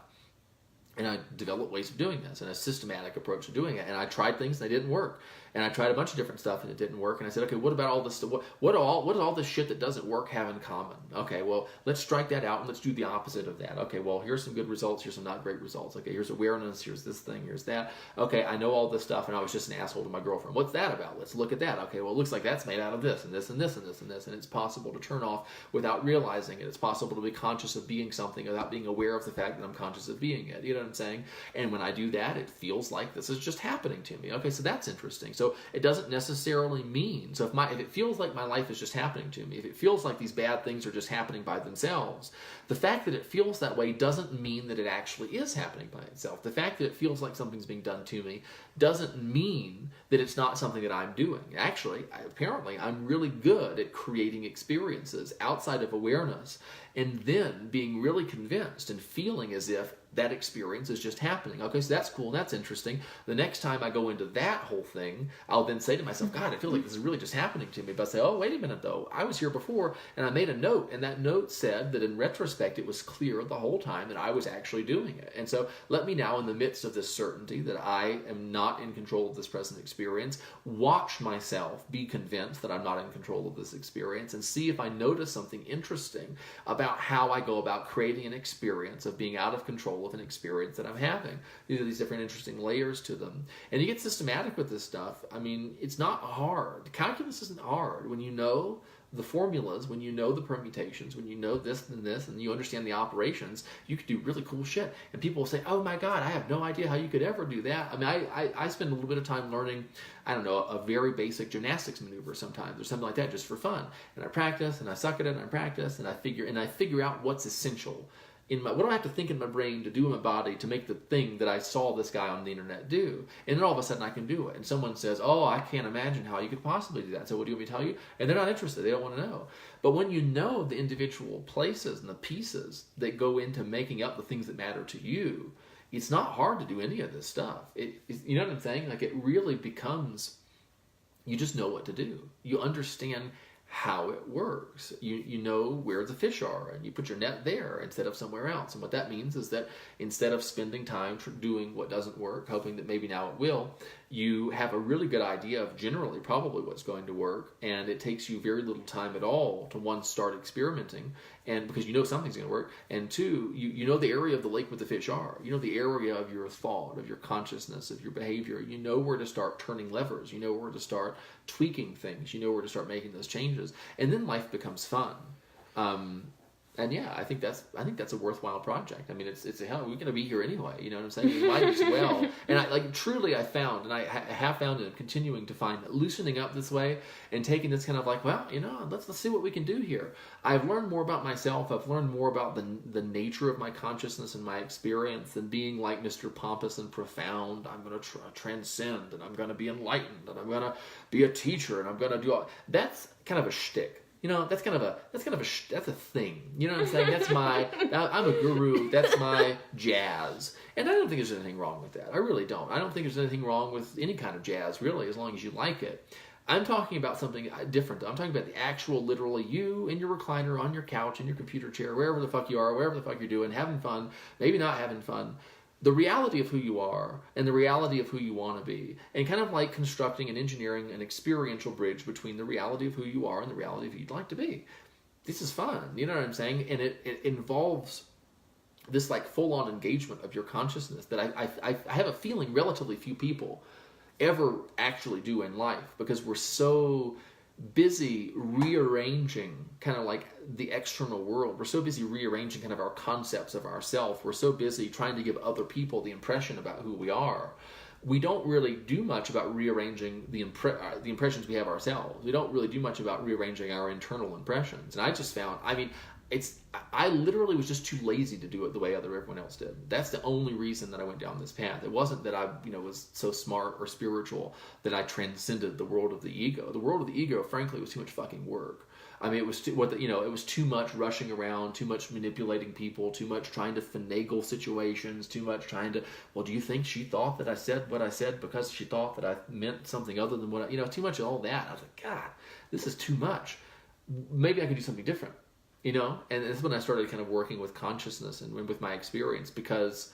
And I developed ways of doing this and a systematic approach to doing it. And I tried things and they didn't work. And I tried a bunch of different stuff and it didn't work. And I said, okay, what about all this? What does all this shit that doesn't work have in common? Okay, well, let's strike that out and let's do the opposite of that. Okay, well, here's some good results. Here's some not great results. Okay, here's awareness. Here's this thing. Here's that. Okay, I know all this stuff and I was just an asshole to my girlfriend. What's that about? Let's look at that. Okay, well, it looks like that's made out of this and this and this and this and this. And it's possible to turn off without realizing it. It's possible to be conscious of being something without being aware of the fact that I'm conscious of being it. You know what I'm saying? And when I do that, it feels like this is just happening to me. Okay, so that's interesting. So it doesn't necessarily mean, so if it feels like my life is just happening to me, if it feels like these bad things are just happening by themselves, the fact that it feels that way doesn't mean that it actually is happening by itself. The fact that it feels like something's being done to me doesn't mean that it's not something that I'm doing. Actually, apparently, I'm really good at creating experiences outside of awareness and then being really convinced and feeling as if that experience is just happening. Okay, so that's cool, that's interesting. The next time I go into that whole thing, I'll then say to myself, God, I feel like this is really just happening to me. But I say, oh, wait a minute though, I was here before and I made a note, and that note said that in retrospect it was clear the whole time that I was actually doing it. And so let me now, in the midst of this certainty that I am not in control of this present experience, watch myself be convinced that I'm not in control of this experience and see if I notice something interesting about how I go about creating an experience of being out of control of an experience that I'm having. These are these different interesting layers to them. And you get systematic with this stuff. I mean, it's not hard. Calculus isn't hard. When you know the formulas, when you know the permutations, when you know this and you understand the operations, you could do really cool shit. And people will say, oh my God, I have no idea how you could ever do that. I mean, I spend a little bit of time learning, I don't know, a very basic gymnastics maneuver sometimes or something like that just for fun. And I practice and I suck at it and I practice and I figure out what's essential. What do I have to think in my brain to do in my body to make the thing that I saw this guy on the internet do? And then all of a sudden I can do it. And someone says, oh, I can't imagine how you could possibly do that. So what do you want me to tell you? And they're not interested. They don't want to know. But when you know the individual places and the pieces that go into making up the things that matter to you, it's not hard to do any of this stuff. You know what I'm saying? Like, it really becomes, you just know what to do. You understand how it works. You know where the fish are, and you put your net there instead of somewhere else. And what that means is that instead of spending time doing what doesn't work, hoping that maybe now it will, you have a really good idea of generally probably what's going to work, and it takes you very little time at all to, one, start experimenting, and because you know something's going to work, and two, you know the area of the lake where the fish are. You know the area of your thought, of your consciousness, of your behavior. You know where to start turning levers. You know where to start tweaking things. You know where to start making those changes, and then life becomes fun. And yeah, I think that's a worthwhile project. I mean, it's hell, we're going to be here anyway. You know what I'm saying? We might as well. And I found, and I have found, and I'm continuing to find, that loosening up this way and taking this kind of like, well, you know, let's see what we can do here. I've learned more about myself. I've learned more about the nature of my consciousness and my experience than being like Mr. Pompous and profound. I'm going to transcend, and I'm going to be enlightened, and I'm going to be a teacher, and I'm going to do all. That's kind of a shtick. You know, that's a thing. You know what I'm saying? I'm a guru. That's my jazz. And I don't think there's anything wrong with that. I really don't. I don't think there's anything wrong with any kind of jazz, really, as long as you like it. I'm talking about something different. I'm talking about the actual, literally, you in your recliner, on your couch, in your computer chair, wherever the fuck you are, wherever the fuck you're doing, having fun, maybe not having fun. The reality of who you are and the reality of who you want to be, and kind of like constructing and engineering an experiential bridge between the reality of who you are and the reality of who you'd like to be. This is fun, you know what I'm saying? And it involves this like full-on engagement of your consciousness that I have a feeling relatively few people ever actually do in life, because we're so busy rearranging kind of like the external world. We're so busy rearranging kind of our concepts of ourselves. We're so busy trying to give other people the impression about who we are. We don't really do much about rearranging the impressions we have ourselves. We don't really do much about rearranging our internal impressions. And I just found, I literally was just too lazy to do it the way everyone else did. That's the only reason that I went down this path. It wasn't that I, was so smart or spiritual that I transcended the world of the ego. The world of the ego, frankly, was too much fucking work. I mean, it was too much rushing around, too much manipulating people, too much trying to finagle situations, too much trying to, well, do you think she thought that I said what I said because she thought that I meant something other than what too much of all that. I was like, God, this is too much. Maybe I could do something different. And that's when I started kind of working with consciousness and with my experience, because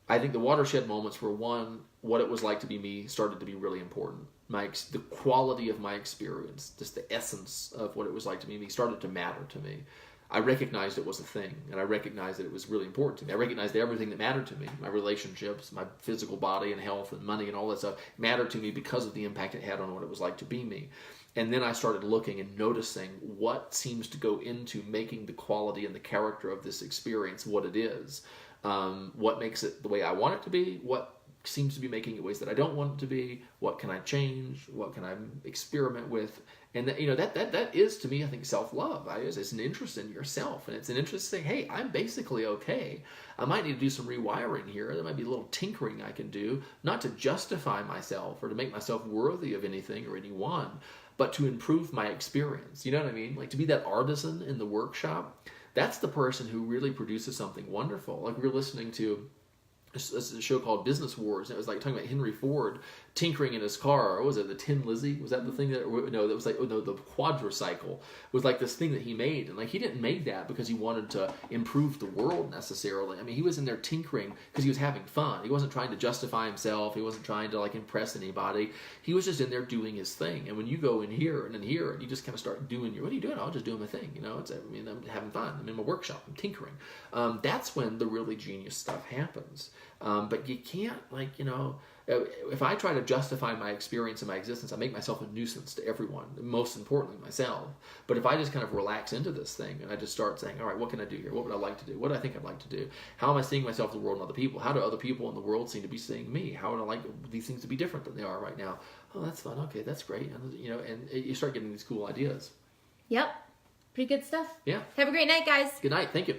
I think the watershed moments were, one, what it was like to be me started to be really important. the quality of my experience, just the essence of what it was like to me, started to matter to me. I recognized it was a thing, and I recognized that it was really important to me. I recognized that everything that mattered to me, my relationships, my physical body and health and money and all that stuff, mattered to me because of the impact it had on what it was like to be me. And then I started looking and noticing what seems to go into making the quality and the character of this experience what it is. What makes it the way I want it to be, what seems to be making it ways that I don't want it to be, what can I change, what can I experiment with. And that is, to me, I think, self-love. It's an interest in yourself, and it's an interest to say, hey, I'm basically okay. I might need to do some rewiring here. There might be a little tinkering I can do, not to justify myself or to make myself worthy of anything or anyone, but to improve my experience. You know what I mean? Like, to be that artisan in the workshop, that's the person who really produces something wonderful. Like, we were listening to a show called Business Wars, and it was like talking about Henry Ford tinkering in his car. What was it, the Tin Lizzie? Was that the thing that, no, that was like, no, the quadricycle was like this thing that he made. And like, he didn't make that because he wanted to improve the world necessarily. I mean, he was in there tinkering because he was having fun. He wasn't trying to justify himself. He wasn't trying to like impress anybody. He was just in there doing his thing. And when you go in here and you just kind of start doing what are you doing? I'll just do my thing. I'm having fun. I'm in my workshop. I'm tinkering. That's when the really genius stuff happens. But you can't, if I try to justify my experience and my existence, I make myself a nuisance to everyone, most importantly myself. But if I just kind of relax into this thing and I just start saying, all right, what can I do here? What would I like to do? What do I think I'd like to do? How am I seeing myself in the world and other people? How do other people in the world seem to be seeing me? How would I like these things to be different than they are right now? Oh, that's fun. Okay, that's great. And you start getting these cool ideas. Yep. Pretty good stuff. Yeah. Have a great night, guys. Good night. Thank you.